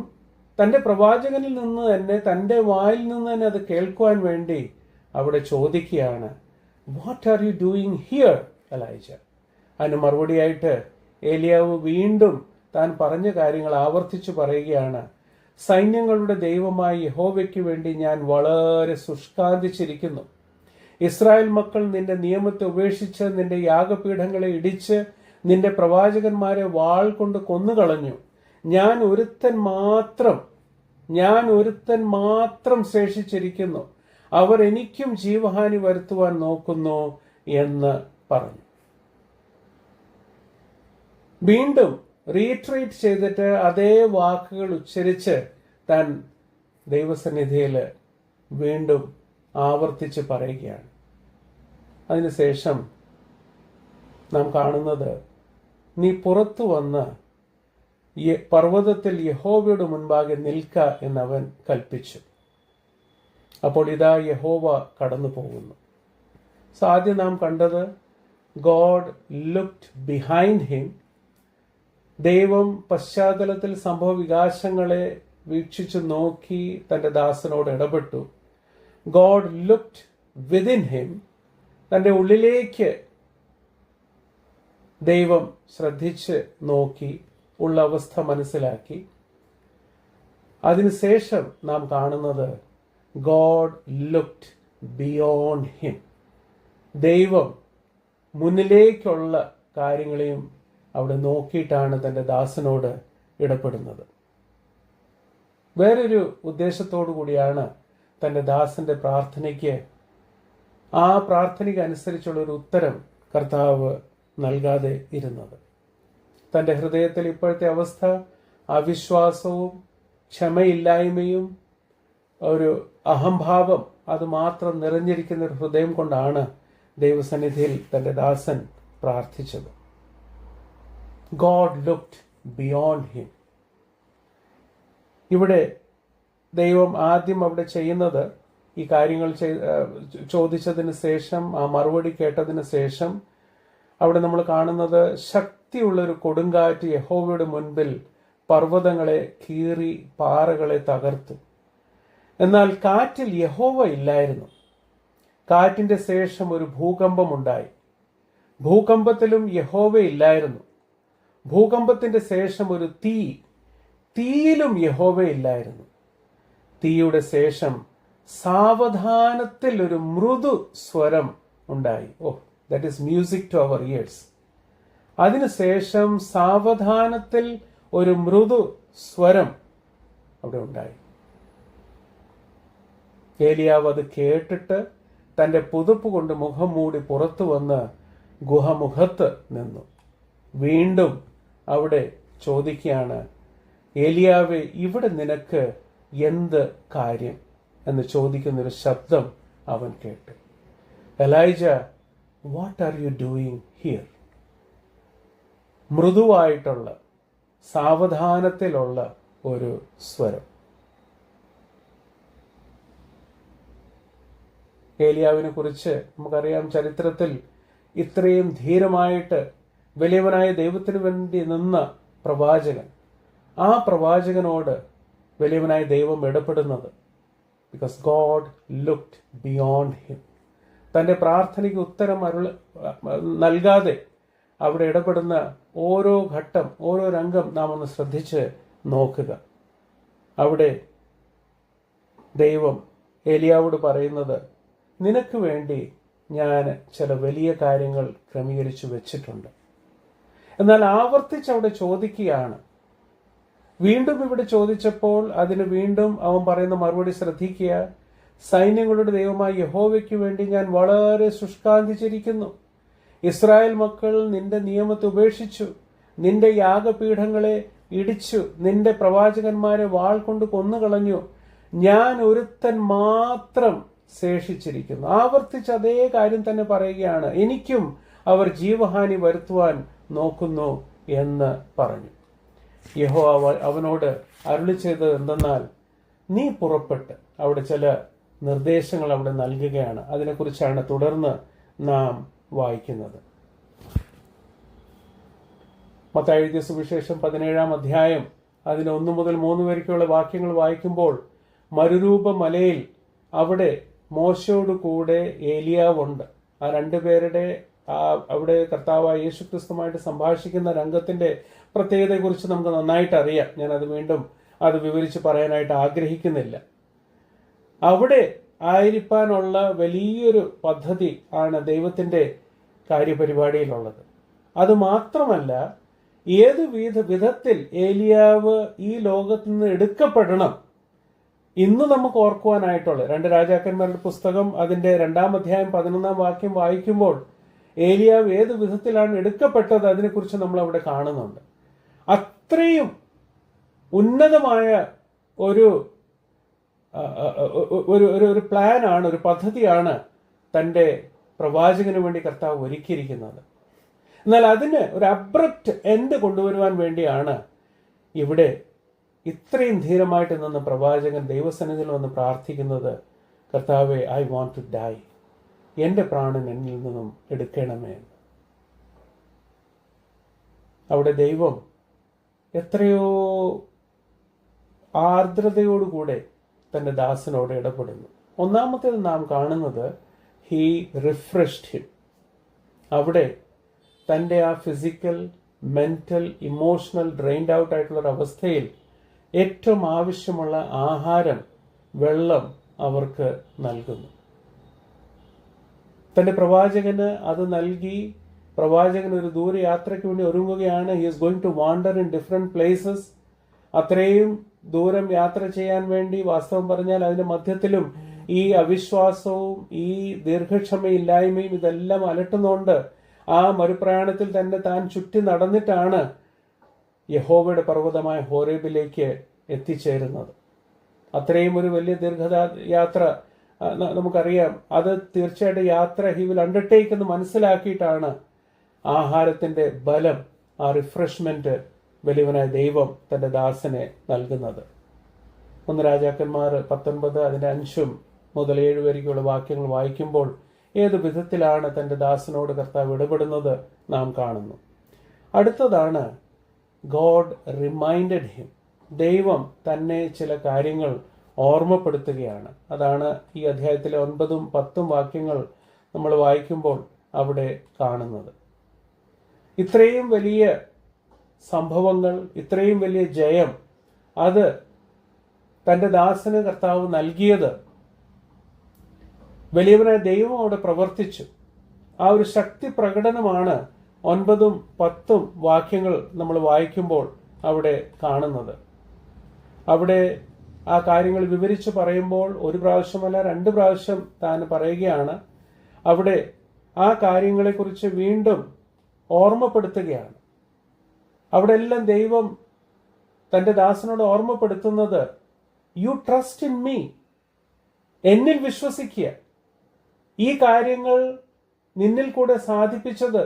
തൻ്റെ പ്രവാചകനിൽ നിന്ന് തന്നെ, തൻ്റെ വായിൽ നിന്ന് തന്നെ അത് കേൾക്കുവാൻ വേണ്ടി അവിടെ ചോദിക്കുകയാണ്, what are you doing here Elijah? അതിന് മറുപടിയായിട്ട് ഏലിയാവ് വീണ്ടും താൻ പറഞ്ഞ കാര്യങ്ങൾ ആവർത്തിച്ചു പറയുകയാണ്. സൈന്യങ്ങളുടെ ദൈവമായ യഹോവയ്ക്ക് വേണ്ടി ഞാൻ വളരെ ശുഷ്കാന്തിച്ചിരിക്കുന്നു. ഇസ്രായേൽ മക്കൾ നിന്റെ നിയമത്തെ ഉപേക്ഷിച്ച് നിന്റെ യാഗപീഠങ്ങളെ ഇടിച്ച് നിന്റെ പ്രവാചകന്മാരെ വാൾ കൊണ്ട് കൊന്നുകളഞ്ഞു. ഞാൻ ഒരുത്തൻ മാത്രം ശേഷിച്ചിരിക്കുന്നു. അവർ എനിക്കും ജീവഹാനി വരുത്തുവാൻ നോക്കുന്നു എന്ന് പറഞ്ഞു. വീണ്ടും റീട്രീറ്റ് ചെയ്തിട്ട് അതേ വാക്കുകൾ ഉച്ചരിച്ച് താൻ ദൈവസന്നിധിയിൽ വീണ്ടും ആവർത്തിച്ച് പറയുകയാണ്. അതിനുശേഷം നാം കാണുന്നത്, നീ പുറത്തു വന്ന് പർവ്വതത്തിൽ യഹോവയുടെ മുൻപാകെ നിൽക്ക എന്നവൻ കൽപ്പിച്ചു. അപ്പോൾ ഇതാ യഹോവ കടന്നു പോകുന്നു. ആദ്യം നാം കണ്ടത് ഗോഡ് ലുക്ഡ് ബിഹൈൻഡ് ഹിം. ദൈവം പശ്ചാത്തലത്തിൽ സംഭവ വികാസങ്ങളെ വീക്ഷിച്ചു നോക്കി തൻ്റെ ദാസനോട് ഇടപെട്ടു. God looked within him. തൻ്റെ ഉള്ളിലേക്ക് ദൈവം ശ്രദ്ധിച്ച് നോക്കി, ഉള്ള അവസ്ഥ മനസ്സിലാക്കി. അതിനുശേഷം നാം കാണുന്നത് ഗോഡ് ലുക്ഡ് ബിയോണ്ട് ഹിം. ദൈവം മുന്നിലേക്കുള്ള കാര്യങ്ങളെയും അവിടെ നോക്കിയിട്ടാണ് തൻ്റെ ദാസനോട് ഇടപെടുന്നത്. വേറൊരു ഉദ്ദേശത്തോടു കൂടിയാണ് തൻ്റെ ദാസന്റെ പ്രാർത്ഥനയ്ക്ക്, ആ പ്രാർത്ഥനയ്ക്ക് അനുസരിച്ചുള്ളൊരു ഉത്തരം കർത്താവ് നൽകാതെ ഇരുന്നത്. തൻ്റെ ഹൃദയത്തിൽ ഇപ്പോഴത്തെ അവസ്ഥ അവിശ്വാസവും ക്ഷമയില്ലായ്മയും ഒരു അഹംഭാവം അത് മാത്രം നിറഞ്ഞിരിക്കുന്ന ഒരു ഹൃദയം കൊണ്ടാണ് ദൈവസന്നിധിയിൽ തൻ്റെ ദാസൻ പ്രാർത്ഥിച്ചത്. God looked beyond him. ഇവിടെ ദൈവം ആദ്യം അവിടെ ചെയ്യുന്നത്, ഈ കാര്യങ്ങൾ ചോദിച്ചതിന് ശേഷം, ആ മറുപടി കേട്ടതിന് ശേഷം അവിടെ നമ്മൾ കാണുന്നത് ശക്തിയുള്ളൊരു കൊടുങ്കാറ്റ് യഹോവയുടെ മുൻപിൽ പർവ്വതങ്ങളെ കീറി പാറകളെ തകർത്തു. എന്നാൽ കാറ്റിൽ യഹോവ ഇല്ലായിരുന്നു. കാറ്റിന്റെ ശേഷം ഒരു ഭൂകമ്പമുണ്ടായി. ഭൂകമ്പത്തിലും യഹോവ ഇല്ലായിരുന്നു. ഭൂകമ്പത്തിന്റെ ശേഷം ഒരു തീ, തീയിലും യഹോവ ഇല്ലായിരുന്നു. തീയുടെ ശേഷം സാവധാനത്തിൽ ഒരു മൃദു സ്വരം ഉണ്ടായി. That is music to our ears. അതിനുശേഷം സാവധാനത്തിൽ ഒരു മൃദു സ്വരം അവിടെ ഉണ്ടായി. ഏലിയാവ് അത് കേട്ടിട്ട് തൻ്റെ പുതപ്പ് കൊണ്ട് മുഖം മൂടി പുറത്തു വന്ന് ഗുഹമുഖത്ത് നിന്നു. വീണ്ടും അവിടെ ചോദിക്കുകയാണ്, ഏലിയാവേ, ഇവിടെ നിനക്ക് എന്ത് കാര്യം എന്ന് ചോദിക്കുന്നൊരു ശബ്ദം അവൻ കേട്ടു. Elijah, what are you doing here? മൃദുവായിട്ടുള്ള, സാവധാനത്തിലുള്ള ഒരു സ്വരം. ഏലിയാവിനെ കുറിച്ച് നമുക്കറിയാം, ചരിത്രത്തിൽ ഇത്രയും ധീരമായിട്ട് വലിയവനായ ദൈവത്തിന് വേണ്ടി നിന്ന പ്രവാചകൻ, ആ പ്രവാചകനോട് വലിയവനായ ദൈവം ഇടപെടുന്നത് because God looked beyond him. തൻ്റെ പ്രാർത്ഥനയ്ക്ക് ഉത്തരം നൽകാതെ അവിടെ ഇടപെടുന്ന ഓരോ ഘട്ടം, ഓരോ രംഗം നാം ഒന്ന് ശ്രദ്ധിച്ച് നോക്കുക. അവിടെ ദൈവം ഏലിയാവോട് പറയുന്നത്, നിനക്ക് വേണ്ടി ഞാൻ ചില വലിയ കാര്യങ്ങൾ ക്രമീകരിച്ചു വെച്ചിട്ടുണ്ട്. എന്നാൽ ആവർത്തിച്ച് അവിടെ ചോദിക്കുകയാണ്. വീണ്ടും ഇവിടെ ചോദിച്ചപ്പോൾ അതിന് വീണ്ടും അവൻ പറയുന്ന മറുപടി ശ്രദ്ധിക്കുക. സൈന്യങ്ങളുടെ ദൈവമായ യഹോവയ്ക്ക് വേണ്ടി ഞാൻ വളരെ ശുഷ്കാന്തിച്ചിരിക്കുന്നു. ഇസ്രായേൽ മക്കൾ നിന്റെ നിയമത്തെ ഉപേക്ഷിച്ചു, നിന്റെ യാഗപീഠങ്ങളെ ഇടിച്ചു, നിന്റെ പ്രവാചകന്മാരെ വാൾ കൊണ്ട് കൊന്നുകളഞ്ഞു. ഞാൻ ഒരുത്തൻ മാത്രം ശേഷിച്ചിരിക്കുന്നു. ആവർത്തിച്ച് അതേ കാര്യം തന്നെ പറയുകയാണ്. എനിക്കും അവർ ജീവഹാനി വരുത്തുവാൻ നോക്കുന്നു എന്ന് പറഞ്ഞു. യഹോവ അവനോട് അരുളി ചെയ്തത് എന്തെന്നാൽ, നീ പുറപ്പെട്ട്, അവിടെ ചില നിർദ്ദേശങ്ങൾ അവിടെ നൽകുകയാണ്. അതിനെക്കുറിച്ചാണ് തുടർന്ന് നാം വായിക്കുന്നത്. മത്തായി എഴുതിയ സുവിശേഷം 17-ാം അധ്യായം അതിന് 1 മുതൽ 3 വരെയുള്ള വാക്യങ്ങൾ വായിക്കുമ്പോൾ, മരുരൂപ മലയിൽ അവിടെ മോശയോട് കൂടെ ഏലിയാവുണ്ട്. ആ രണ്ടുപേരുടെ അവിടെ കർത്താവായ യേശുക്രിസ്തുമായിട്ട് സംഭാഷിക്കുന്ന രംഗത്തിന്റെ പ്രത്യേകതയെക്കുറിച്ച് നമുക്ക് നന്നായിട്ട് അറിയാം. ഞാനത് വീണ്ടും വിവരിച്ച് പറയാനായിട്ട് ആഗ്രഹിക്കുന്നില്ല. അവിടെ ആയിരിക്കാനുള്ള വലിയൊരു പദ്ധതി ആണ് ദൈവത്തിന്റെ കാര്യപരിപാടിയിലുള്ളത്. അത് മാത്രമല്ല, ഏത് വിധത്തിൽ ഏലിയാവ് ഈ ലോകത്ത് നിന്ന് എടുക്കപ്പെടണം ഇന്ന് നമുക്ക് ഓർക്കുവാനായിട്ടുള്ള 2 രാജാക്കന്മാരുടെ പുസ്തകം അതിന്റെ 2-ാം അധ്യായം 11-ാം വാക്യം വായിക്കുമ്പോൾ ഏലിയാവ് ഏത് വിധത്തിലാണ് എടുക്കപ്പെട്ടത് അതിനെക്കുറിച്ച് നമ്മൾ അവിടെ കാണുന്നുണ്ട്. അത്രയും ഉന്നതമായ ഒരു ഒരു പ്ലാനാണ്, ഒരു പദ്ധതിയാണ് തൻ്റെ പ്രവാചകന് വേണ്ടി കർത്താവ് ഒരുക്കിയിരിക്കുന്നത്. എന്നാൽ അതിന് ഒരു അബ്രപ്റ്റ് എൻഡ് കൊണ്ടുവരുവാൻ വേണ്ടിയാണ് ഇവിടെ ഇത്രയും ധീരമായിട്ട് നിന്ന് പ്രവാചകൻ ദൈവസന്നിധിയിൽ വന്ന് പ്രാർത്ഥിക്കുന്നത്, കർത്താവെ, ഐ വാണ്ട് ടു ഡൈ, എൻ്റെ പ്രാണൻ എന്നിൽ നിന്നും എടുക്കണമേ. അവിടെ ദൈവം എത്രയോ ആർദ്രതയോടുകൂടെ തൻ്റെ ദാസനോട് ഇടപെടുന്നു. ഒന്നാമത്തേത് നാം കാണുന്നത്, ഹീ റിഫ്രഷ്ഡ് ഹിം. അവിടെ തൻ്റെ ആ physical, mental, emotional drained out ആയിട്ടുള്ള അവസ്ഥയിൽ ഏറ്റവും ആവശ്യമുള്ള ആഹാരം, വെള്ളം അവർക്ക് നൽകുന്നു. തൻ്റെ പ്രവാചകന് അത് നൽകി. പ്രവാചകൻ ഒരു ദൂരയാത്രയ്ക്ക് വേണ്ടി ഒരുങ്ങുകയാണ്. He is going to wander in different places. അത്രയും ദൂരം യാത്ര ചെയ്യാൻ വേണ്ടി, വാസ്തവം പറഞ്ഞാൽ അതിന്റെ മധ്യത്തിലും ഈ അവിശ്വാസവും ഈ ദീർഘക്ഷമയില്ലായ്മയും ഇതെല്ലാം അലട്ടുന്നുണ്ട്. ആ മരുപ്രയാണത്തിൽ തന്നെ താൻ ചുറ്റി നടന്നിട്ടാണ് യഹോവയുടെ പർവ്വതമായ ഹോരേബിലേക്ക് എത്തിച്ചേരുന്നത്. അത്രയും ഒരു വലിയ ദീർഘയാത്ര നമുക്കറിയാം. അത് തീർച്ചയായിട്ടും യാത്ര ഹി വിൽ അണ്ടർടേക്ക് എന്ന് മനസ്സിലാക്കിയിട്ടാണ് ആഹാരത്തിന്റെ ബലം, ആ റിഫ്രഷ്മെന്റ് വലിയവനായ ദൈവം തന്റെ ദാസനെ നൽകുന്നത്. 1 രാജാക്കന്മാർ 19 അതിന്റെ 5 മുതൽ 7 വരെയുള്ള വാക്യങ്ങൾ വായിക്കുമ്പോൾ ഏത് വിധത്തിലാണ് തന്റെ ദാസനോട് കർത്താവ് ഇടപെടുന്നത് നാം കാണുന്നു. അടുത്തതാണ്, ഗോഡ് റിമൈൻഡഡ് ഹിം. ദൈവം തന്നെ ചില കാര്യങ്ങൾ ഓർമ്മപ്പെടുത്തുകയാണ്. അതാണ് ഈ അധ്യായത്തിലെ 9ഉം 10ഉം വാക്യങ്ങൾ നമ്മൾ വായിക്കുമ്പോൾ അവിടെ കാണുന്നത്. ഇത്രയും വലിയ സംഭവങ്ങൾ, ഇത്രയും വലിയ ജയം, അത് തൻ്റെ ദാസന് കർത്താവ് നൽകിയത് വലിയവനായ ദൈവം അവിടെ പ്രവർത്തിച്ചു. ആ ഒരു ശക്തി പ്രകടനമാണ് 9ഉം 10ഉം വാക്യങ്ങൾ നമ്മൾ വായിക്കുമ്പോൾ അവിടെ കാണുന്നത്. അവിടെ ആ കാര്യങ്ങൾ വിവരിച്ച് പറയുമ്പോൾ 1 പ്രാവശ്യമല്ല 2 പ്രാവശ്യം താൻ പറയുകയാണ്. അവിടെ ആ കാര്യങ്ങളെക്കുറിച്ച് വീണ്ടും ഓർമ്മപ്പെടുത്തുകയാണ്. അവിടെ എല്ലാം ദൈവം തൻ്റെ ദാസനോട് ഓർമ്മപ്പെടുത്തുന്നത്, യു ട്രസ്റ്റ് ഇൻ മീ, എന്നിൽ വിശ്വസിക്കുക. ഈ കാര്യങ്ങൾ നിന്നിൽ കൂടെ സാധിപ്പിച്ചത്,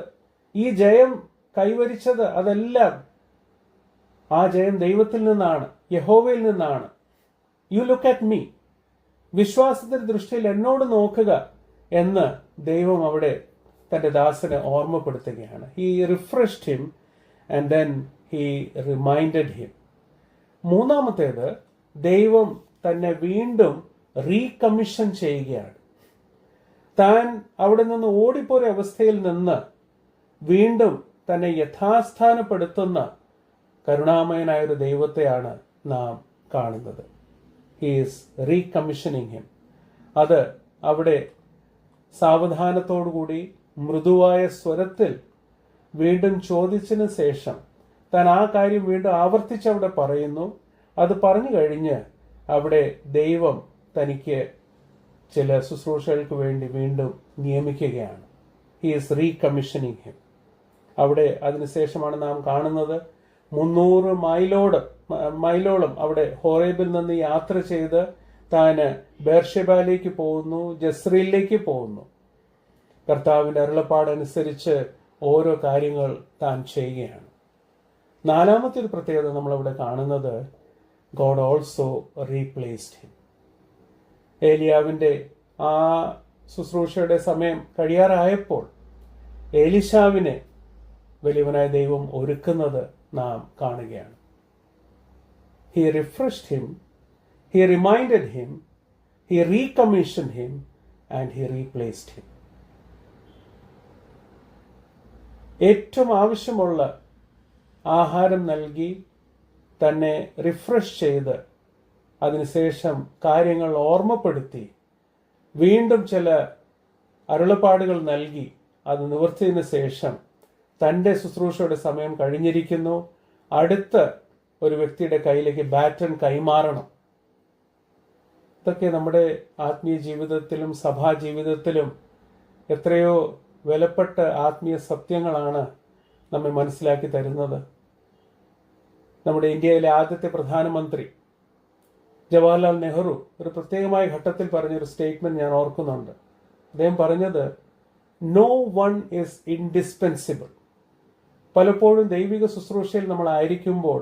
ഈ ജയം കൈവരിച്ചത്, അതെല്ലാം ആ ജയം ദൈവത്തിൽ നിന്നാണ്, യഹോവയിൽ നിന്നാണ്. യു ലുക്ക് അറ്റ് മീ, വിശ്വാസത്തിന്റെ ദൃഷ്ടിയിൽ എന്നോട് നോക്കുക എന്ന് ദൈവം അവിടെ തന്റെ ദാസനെ ഓർമ്മപ്പെടുത്തുകയാണ്. He refreshed him and then he reminded him. മൂന്നാമത്തേത്, ദൈവം തന്നെ വീണ്ടും റീകമ്മീഷൻ ചെയ്യുകയാണ്. താൻ അവിടെ നിന്ന് ഓടിപ്പോയ അവസ്ഥയിൽ നിന്ന് വീണ്ടും തന്നെ യഥാസ്ഥാനപ്പെടുത്തുന്ന കരുണാമയനായ ഒരു ദൈവത്തെയാണ് നാം കാണുന്നത്. He is recommissioning him. അത് അവിടെ സാവധാനത്തോടുകൂടി മൃദുവായ സ്വരത്തിൽ വീണ്ടും ചോദിച്ചതിന് ശേഷം താൻ ആ കാര്യം വീണ്ടും ആവർത്തിച്ചവിടെ പറയുന്നു. അത് പറഞ്ഞു കഴിഞ്ഞ് അവിടെ ദൈവം തനിക്ക് ചില ശുശ്രൂഷകൾക്ക് വേണ്ടി വീണ്ടും നിയമിക്കുകയാണ്. He is recommissioning him. അവിടെ അതിനുശേഷമാണ് നാം കാണുന്നത് 300 മൈലോളം അവിടെ ഹോറേബിൽ നിന്ന് യാത്ര ചെയ്ത് താൻ ബേർഷെബയിലേക്ക് പോകുന്നു, ജസ്രീലിലേക്ക് പോകുന്നു. കർത്താവിന്റെ അരുളപ്പാടനുസരിച്ച് ഓരോ കാര്യങ്ങൾ താൻ ചെയ്യുകയാണ്. നാലാമത്തെ ഒരു പ്രത്യേകത നമ്മളവിടെ കാണുന്നത്, ഗോഡ് ഓൾസോ റീപ്ലേസ്ഡ് ഹിം. ഏലിയാവിന്റെ ആ ശുശ്രൂഷയുടെ സമയം കഴിയാറായപ്പോൾ എലിശാവിനെ വലിയവനായ ദൈവം ഒരുക്കുന്നത് നാം കാണുകയാണ്. He refreshed him, he reminded him, he recommissioned him and he replaced him. ഏറ്റവും ആവശ്യമുള്ള ആഹാരം നൽകി തന്നെ റിഫ്രഷ് ചെയ്ത് അതിനുശേഷം കാര്യങ്ങൾ ഓർമ്മപ്പെടുത്തി വീണ്ടും ചില അരുളപ്പാടുകൾ നൽകി അത് നിവർത്തിയതിനു ശേഷം തൻ്റെ ശുശ്രൂഷയുടെ സമയം കഴിഞ്ഞിരിക്കുന്നു, അടുത്ത ഒരു വ്യക്തിയുടെ കയ്യിലേക്ക് ബാറ്റൺ കൈമാറണം. ഇതൊക്കെ നമ്മുടെ ആത്മീയ ജീവിതത്തിലും സഭാ ജീവിതത്തിലും എത്രയോ വിലപ്പെട്ട ആത്മീയ സത്യങ്ങളാണ് നമ്മെ മനസ്സിലാക്കി തരുന്നത്. നമ്മുടെ ഇന്ത്യയിലെ ആദ്യത്തെ പ്രധാനമന്ത്രി ജവഹർലാൽ നെഹ്റു ഒരു പ്രത്യേകമായ ഘട്ടത്തിൽ പറഞ്ഞൊരു സ്റ്റേറ്റ്മെന്റ് ഞാൻ ഓർക്കുന്നുണ്ട്. അദ്ദേഹം പറഞ്ഞത്, നോ വൺ ഈസ് ഇൻഡിസ്പെൻസിബിൾ. പലപ്പോഴും ദൈവിക ശുശ്രൂഷയിൽ നമ്മളായിരിക്കുമ്പോൾ,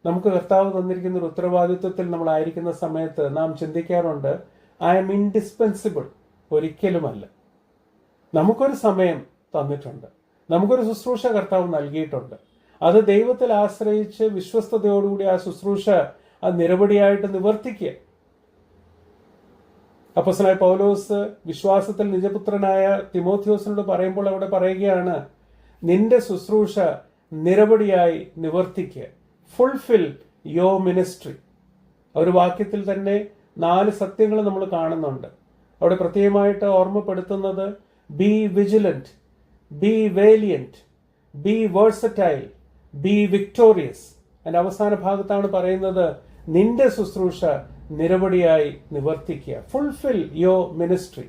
നമുക്ക് കർത്താവ് തന്നിരിക്കുന്ന ഒരു ഉത്തരവാദിത്വത്തിൽ നമ്മളായിരിക്കുന്ന സമയത്ത് നാം ചിന്തിക്കാറുണ്ട്, ഐ എം ഇൻഡിസ്പെൻസിബിൾ. ഒരിക്കലുമല്ല. നമുക്കൊരു സമയം തന്നിട്ടുണ്ട്, നമുക്കൊരു ശുശ്രൂഷ കർത്താവ് നൽകിയിട്ടുണ്ട്. അത് ദൈവത്തിൽ ആശ്രയിച്ച് വിശ്വസ്തയോടുകൂടി ആ ശുശ്രൂഷ അത് നിരവധിയായിട്ട് നിവർത്തിക്കുക. അപ്പോസ്തലനായ പൗലോസ് വിശ്വാസത്തിൽ നിജപുത്രനായ തിമോഥിയോസിനോട് പറയുമ്പോൾ അവിടെ പറയുകയാണ്, നിന്റെ ശുശ്രൂഷ നിരവധിയായി നിവർത്തിക്കുക. Fulfil your ministry. ഒരു വാക്യത്തിൽ തന്നെ 4 സത്യങ്ങൾ നമ്മൾ കാണുന്നുണ്ട്. അവിടെ പ്രത്യേകമായിട്ട് ഓർമ്മപ്പെടുത്തുന്നത്, be vigilant, be valiant, be versatile, be victorious. അതിന്റെ അവസാന ഭാഗത്താണ് പറയുന്നത്, നിന്റെ ശുശ്രൂഷ നിരവധിയായി നിവർത്തിക്കുക. Fulfil your ministry.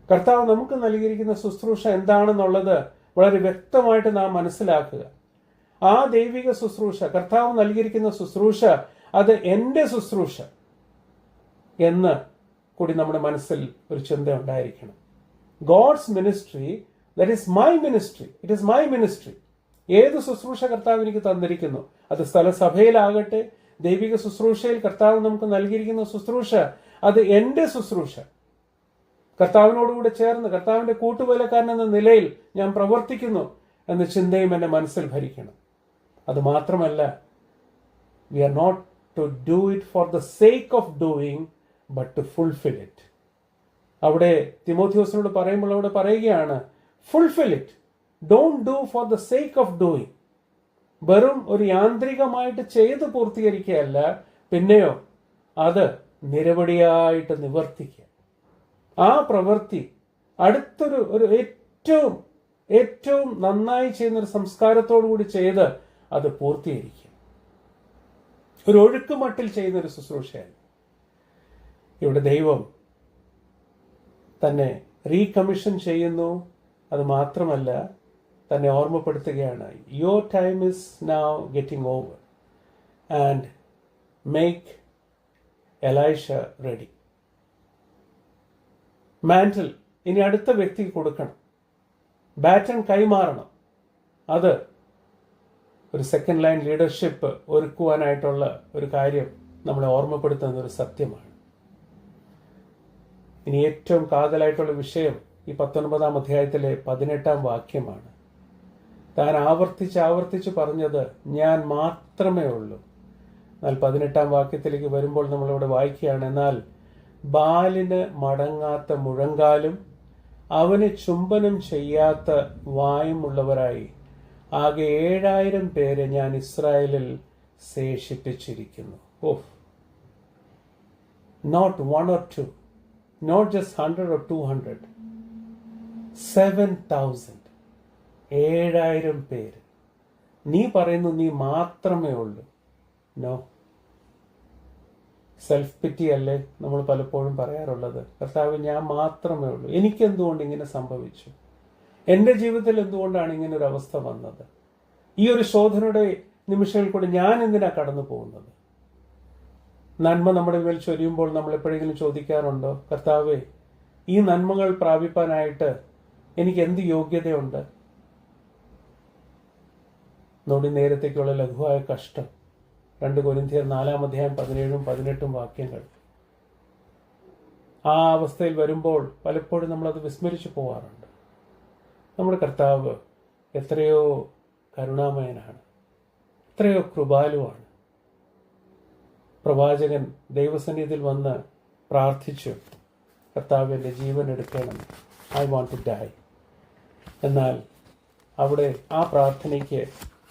കർത്താവ് നമുക്ക് നൽകിയിരിക്കുന്ന ശുശ്രൂഷ എന്താണെന്നുള്ളത് വളരെ വ്യക്തമായിട്ട് നാം മനസ്സിലാക്കുക. ആ ദൈവിക ശുശ്രൂഷ, കർത്താവ് നൽകിയിരിക്കുന്ന ശുശ്രൂഷ, അത് എൻ്റെ ശുശ്രൂഷ എന്ന് കൂടി നമ്മുടെ മനസ്സിൽ ഒരു ചിന്ത ഉണ്ടായിരിക്കണം. God's ministry, that is my ministry, it is my ministry. ഏത് ശുശ്രൂഷ കർത്താവ് എനിക്ക് തന്നിരിക്കുന്നു, അത് സ്ഥലസഭയിലാകട്ടെ, ദൈവിക ശുശ്രൂഷയിൽ കർത്താവ് നമുക്ക് നൽകിയിരിക്കുന്ന ശുശ്രൂഷ, അത് എൻ്റെ ശുശ്രൂഷ. കർത്താവിനോടുകൂടെ ചേർന്ന് കർത്താവിന്റെ കൂട്ടുവേലക്കാരൻ എന്ന നിലയിൽ ഞാൻ പ്രവർത്തിക്കുന്നു എന്ന ചിന്തയും എൻ്റെ മനസ്സിൽ ഭരിക്കണം. അത് മാത്രമല്ല, we are not to do it for the sake of doing, but to fulfil it. അവിടെ തിമോഥിയോസിനോട് പറയുമ്പോൾ അവിടെ പറയുകയാണ്, fulfil it, don't do for the sake of doing. വെറും ഒരു യാന്ത്രികമായിട്ട് ചെയ്ത് പൂർത്തീകരിക്കുകയല്ല, പിന്നെയോ അത് നിരവധിയായിട്ട് നിവർത്തിക്കുക. ആ പ്രവൃത്തി അടുത്തൊരു ഏറ്റവും ഏറ്റവും നന്നായി ചെയ്യുന്ന ഒരു സംസ്കാരത്തോടു കൂടി ചെയ്ത് അത് പൂർത്തീകരിക്കുക. ഒരു ഒഴുക്കുമട്ടിൽ ചെയ്യുന്ന ഒരു ശുശ്രൂഷയാണ്. ഇവിടെ ദൈവം തന്നെ റീകമ്മീഷൻ ചെയ്യുന്നു. അത് മാത്രമല്ല, തന്നെ ഓർമ്മപ്പെടുത്തുകയാണ്, your time is now getting over and make Elisha ready. Mantle ഇനി അടുത്ത വ്യക്തിക്ക് കൊടുക്കണം, ബാറ്റൺ കൈമാറണം. അത് ഒരു സെക്കൻഡ് ലൈൻ ലീഡർഷിപ്പ് ഒരുക്കുവാനായിട്ടുള്ള ഒരു കാര്യം നമ്മളെ ഓർമ്മപ്പെടുത്തുന്ന ഒരു സത്യമാണ്. ഇനി ഏറ്റവും കാതലായിട്ടുള്ള വിഷയം ഈ 19-ാം അധ്യായത്തിലെ 18-ാം വാക്യമാണ്. താൻ ആവർത്തിച്ച് പറഞ്ഞത്, ഞാൻ മാത്രമേ ഉള്ളൂ. എന്നാൽ 18-ാം വാക്യത്തിലേക്ക് വരുമ്പോൾ നമ്മളിവിടെ വായിക്കുകയാണ്, എന്നാൽ ബാലിന് മടങ്ങാത്ത മുഴങ്കാലും അവന് ചുംബനം ചെയ്യാത്ത വായുമുള്ളവരായി ആകെ 7000 പേരെ ഞാൻ ഇസ്രായേലിൽ ശേഷിപ്പിച്ചിരിക്കുന്നു. Of, not 1 or 2, not just 100 or 200, 7,000, 7000 പേര്. നീ പറയുന്നു നീ മാത്രമേ ഉള്ളൂ. നോ, സെൽഫ് പിറ്റി അല്ലേ നമ്മൾ പലപ്പോഴും പറയാറുള്ളത്. കർത്താവ്, ഞാൻ മാത്രമേ ഉള്ളൂ, എനിക്കെന്തുകൊണ്ട് ഇങ്ങനെ സംഭവിച്ചു, എൻ്റെ ജീവിതത്തിൽ എന്തുകൊണ്ടാണ് ഇങ്ങനെ ഒരു അവസ്ഥ വന്നത്, ഈ ഒരു ശോധനയുടെ നിമിഷങ്ങളിൽ കൂടെ ഞാൻ എന്തിനാ കടന്നു പോകുന്നത്. നന്മ നമ്മുടെ മേൽ ചൊരിയുമ്പോൾ നമ്മൾ എപ്പോഴെങ്കിലും ചോദിക്കാറുണ്ടോ, കർത്താവേ, ഈ നന്മകൾ പ്രാപിപ്പാനായിട്ട് എനിക്ക് എന്ത് യോഗ്യതയുണ്ട്? നോടി നേരത്തേക്കുള്ള ലഘുവായ കഷ്ടം. 2 കൊരിന്ത്യർ 4-ാം അധ്യായം 17-ഉം 18-ഉം വാക്യങ്ങൾ. ആ അവസ്ഥയിൽ വരുമ്പോൾ പലപ്പോഴും നമ്മളത് വിസ്മരിച്ചു പോവാറുണ്ട്. നമ്മുടെ കർത്താവ് എത്രയോ കരുണാമയനാണ്, എത്രയോ കൃപാലുവാണ്. പ്രവാചകൻ ദൈവസന്നിധിയിൽ വന്ന് പ്രാർത്ഥിച്ചു, കർത്താവ് എൻ്റെ ജീവൻ എടുക്കണം, ഐ വാണ്ട് ടു ഡൈ. എന്നാൽ അവിടെ ആ പ്രാർത്ഥനയ്ക്ക്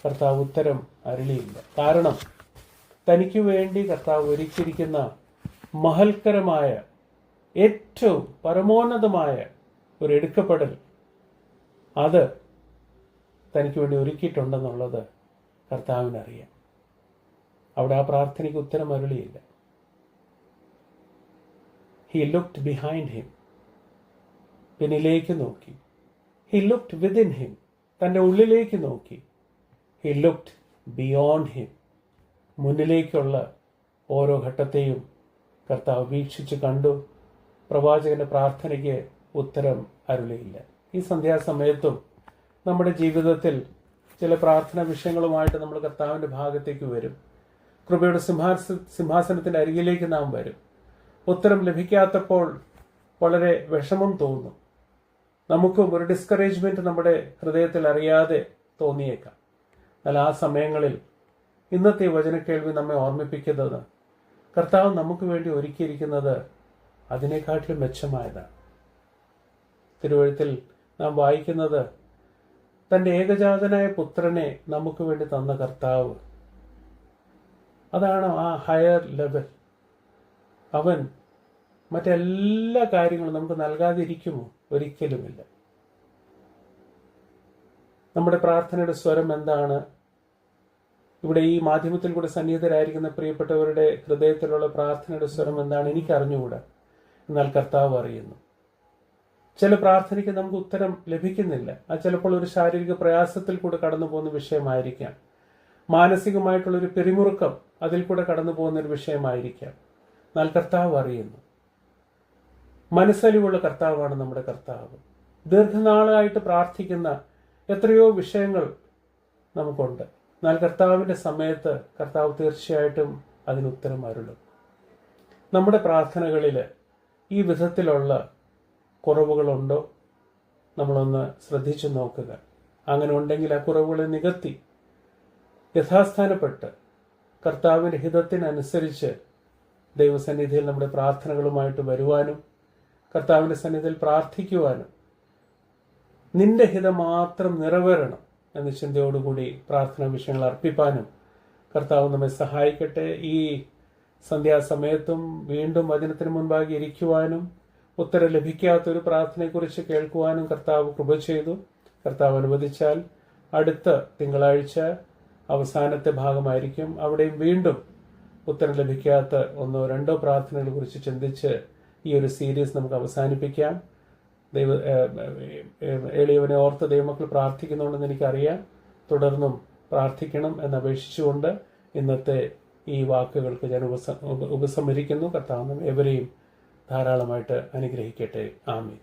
കർത്താവ് ഉത്തരം അരുളിയില്ല. കാരണം തനിക്ക് വേണ്ടി കർത്താവ് ഒരുക്കിയിരിക്കുന്ന മഹൽക്കരമായ ഏറ്റവും പരമോന്നതമായ ഒരു എടുക്കപ്പെടൽ അത് തനിക്ക് വേണ്ടി ഒരുക്കിയിട്ടുണ്ടെന്നുള്ളത് കർത്താവിനറിയാം. അവിടെ ആ പ്രാർത്ഥനയ്ക്ക് ഉത്തരം അരുളിയില്ല. ഹി ലുക്ക്ഡ് ബിഹൈൻഡ് ഹിം, പിന്നിലേക്ക് നോക്കി. ഹി ലുക്ക്ഡ് വിതിൻ ഹിം, തൻ്റെ ഉള്ളിലേക്ക് നോക്കി. ഹി ലുക്ക്ഡ് ബിയോണ്ട് ഹിം, മുന്നിലേക്കുള്ള ഓരോ ഘട്ടത്തെയും കർത്താവ് വീക്ഷിച്ച് കണ്ടു. പ്രവാചകന്റെ പ്രാർത്ഥനയ്ക്ക് ഉത്തരം അരുളിയില്ല. ഈ സന്ധ്യാസമയത്തും നമ്മുടെ ജീവിതത്തിൽ ചില പ്രാർത്ഥനാ വിഷയങ്ങളുമായിട്ട് നമ്മൾ കർത്താവിൻ്റെ ഭാഗത്തേക്ക് വരും. കൃപയുടെ സിംഹാസനത്തിൻ്റെ അരികിലേക്ക് നാം വരും. ഉത്തരം ലഭിക്കാത്തപ്പോൾ വളരെ വിഷമം തോന്നും. നമുക്കും ഒരു ഡിസ്കറേജ്മെൻറ്റ് നമ്മുടെ ഹൃദയത്തിൽ അറിയാതെ തോന്നിയേക്കാം. എന്നാൽ ആ സമയങ്ങളിൽ ഇന്നത്തെ വചനക്കേൾവി നമ്മെ ഓർമ്മിപ്പിക്കുന്നത് കർത്താവ് നമുക്ക് വേണ്ടി ഒരുക്കിയിരിക്കുന്നത് അതിനേക്കാട്ടിലും മെച്ചമായതാണ്. തിരുവഴുത്തിൽ നാം വായിക്കുന്നത് തൻ്റെ ഏകജാതനായ പുത്രനെ നമുക്ക് വേണ്ടി തന്ന കർത്താവ്, അതാണ് ആ ഹയർ ലെവൽ. അവൻ മറ്റെല്ലാ കാര്യങ്ങളും നമുക്ക് നൽകാതിരിക്കുമോ? ഒരിക്കലുമില്ല. നമ്മുടെ പ്രാർത്ഥനയുടെ സ്വരം എന്താണ്? ഇവിടെ ഈ മാധ്യമത്തിൽ കൂടെ സന്നിഹിതരായിരിക്കുന്ന പ്രിയപ്പെട്ടവരുടെ ഹൃദയത്തിലുള്ള പ്രാർത്ഥനയുടെ സ്വരം എന്താണ്? എനിക്കറിഞ്ഞുകൂടാ. എന്നാൽ കർത്താവ് അറിയുന്നു. ചില പ്രാർത്ഥനയ്ക്ക് നമുക്ക് ഉത്തരം ലഭിക്കുന്നില്ല. അത് ചിലപ്പോൾ ഒരു ശാരീരിക പ്രയാസത്തിൽ കൂടെ കടന്നു പോകുന്ന വിഷയമായിരിക്കാം. മാനസികമായിട്ടുള്ളൊരു പിരിമുറുക്കം അതിൽ കൂടെ കടന്നു പോകുന്നൊരു വിഷയമായിരിക്കാം. എന്നാൽ കർത്താവ് അറിയുന്നു. മനസ്സലിവുള്ള കർത്താവാണ് നമ്മുടെ കർത്താവ്. ദീർഘനാളായിട്ട് പ്രാർത്ഥിക്കുന്ന എത്രയോ വിഷയങ്ങൾ നമുക്കുണ്ട്. എന്നാൽ കർത്താവിൻ്റെ സമയത്ത് കർത്താവ് തീർച്ചയായിട്ടും അതിന് ഉത്തരം അരുളും. നമ്മുടെ പ്രാർത്ഥനകളിൽ ഈ വിധത്തിലുള്ള കുറവുകളുണ്ടോ? നമ്മളൊന്ന് ശ്രദ്ധിച്ചു നോക്കുക. അങ്ങനെ ഉണ്ടെങ്കിൽ ആ കുറവുകളെ നികത്തി യഥാസ്ഥാനപ്പെട്ട് കർത്താവിൻ്റെ ഹിതത്തിനനുസരിച്ച് ദൈവസന്നിധിയിൽ നമ്മുടെ പ്രാർത്ഥനകളുമായിട്ട് വരുവാനും കർത്താവിൻ്റെ സന്നിധിയിൽ പ്രാർത്ഥിക്കുവാനും നിന്റെ ഹിതം മാത്രം നിറവേറണം എന്ന ചിന്തയോടുകൂടി പ്രാർത്ഥനാ വിഷയങ്ങൾ അർപ്പിപ്പാനും കർത്താവ് നമ്മെ സഹായിക്കട്ടെ. ഈ സന്ധ്യാസമയത്തും വീണ്ടും വചനത്തിന് മുൻപാകെ ഇരിക്കുവാനും ഉത്തരം ലഭിക്കാത്തൊരു പ്രാർത്ഥനയെക്കുറിച്ച് കേൾക്കുവാനും കർത്താവ് കൃപ ചെയ്തു. കർത്താവ് അനുവദിച്ചാൽ അടുത്ത തിങ്കളാഴ്ച അവസാനത്തെ ഭാഗമായിരിക്കും. അവിടെയും വീണ്ടും ഉത്തരം ലഭിക്കാത്ത 1-2 പ്രാർത്ഥനകളെ കുറിച്ച് ചിന്തിച്ച് ഈ ഒരു സീരീസ് നമുക്ക് അവസാനിപ്പിക്കാം. എളിയവനെ ഓർത്ത് ദൈവമക്കൾ പ്രാർത്ഥിക്കുന്നുണ്ടെന്ന് എനിക്കറിയാം. തുടർന്നും പ്രാർത്ഥിക്കണം എന്നപേക്ഷിച്ചുകൊണ്ട് ഇന്നത്തെ ഈ വാക്കുകൾക്ക് ഞാൻ ഉപസംഹരിക്കുന്നു. കർത്താവ് എവരെയും ധാരാളമായിട്ട് അനുഗ്രഹിക്കട്ടെ. ആമേൻ.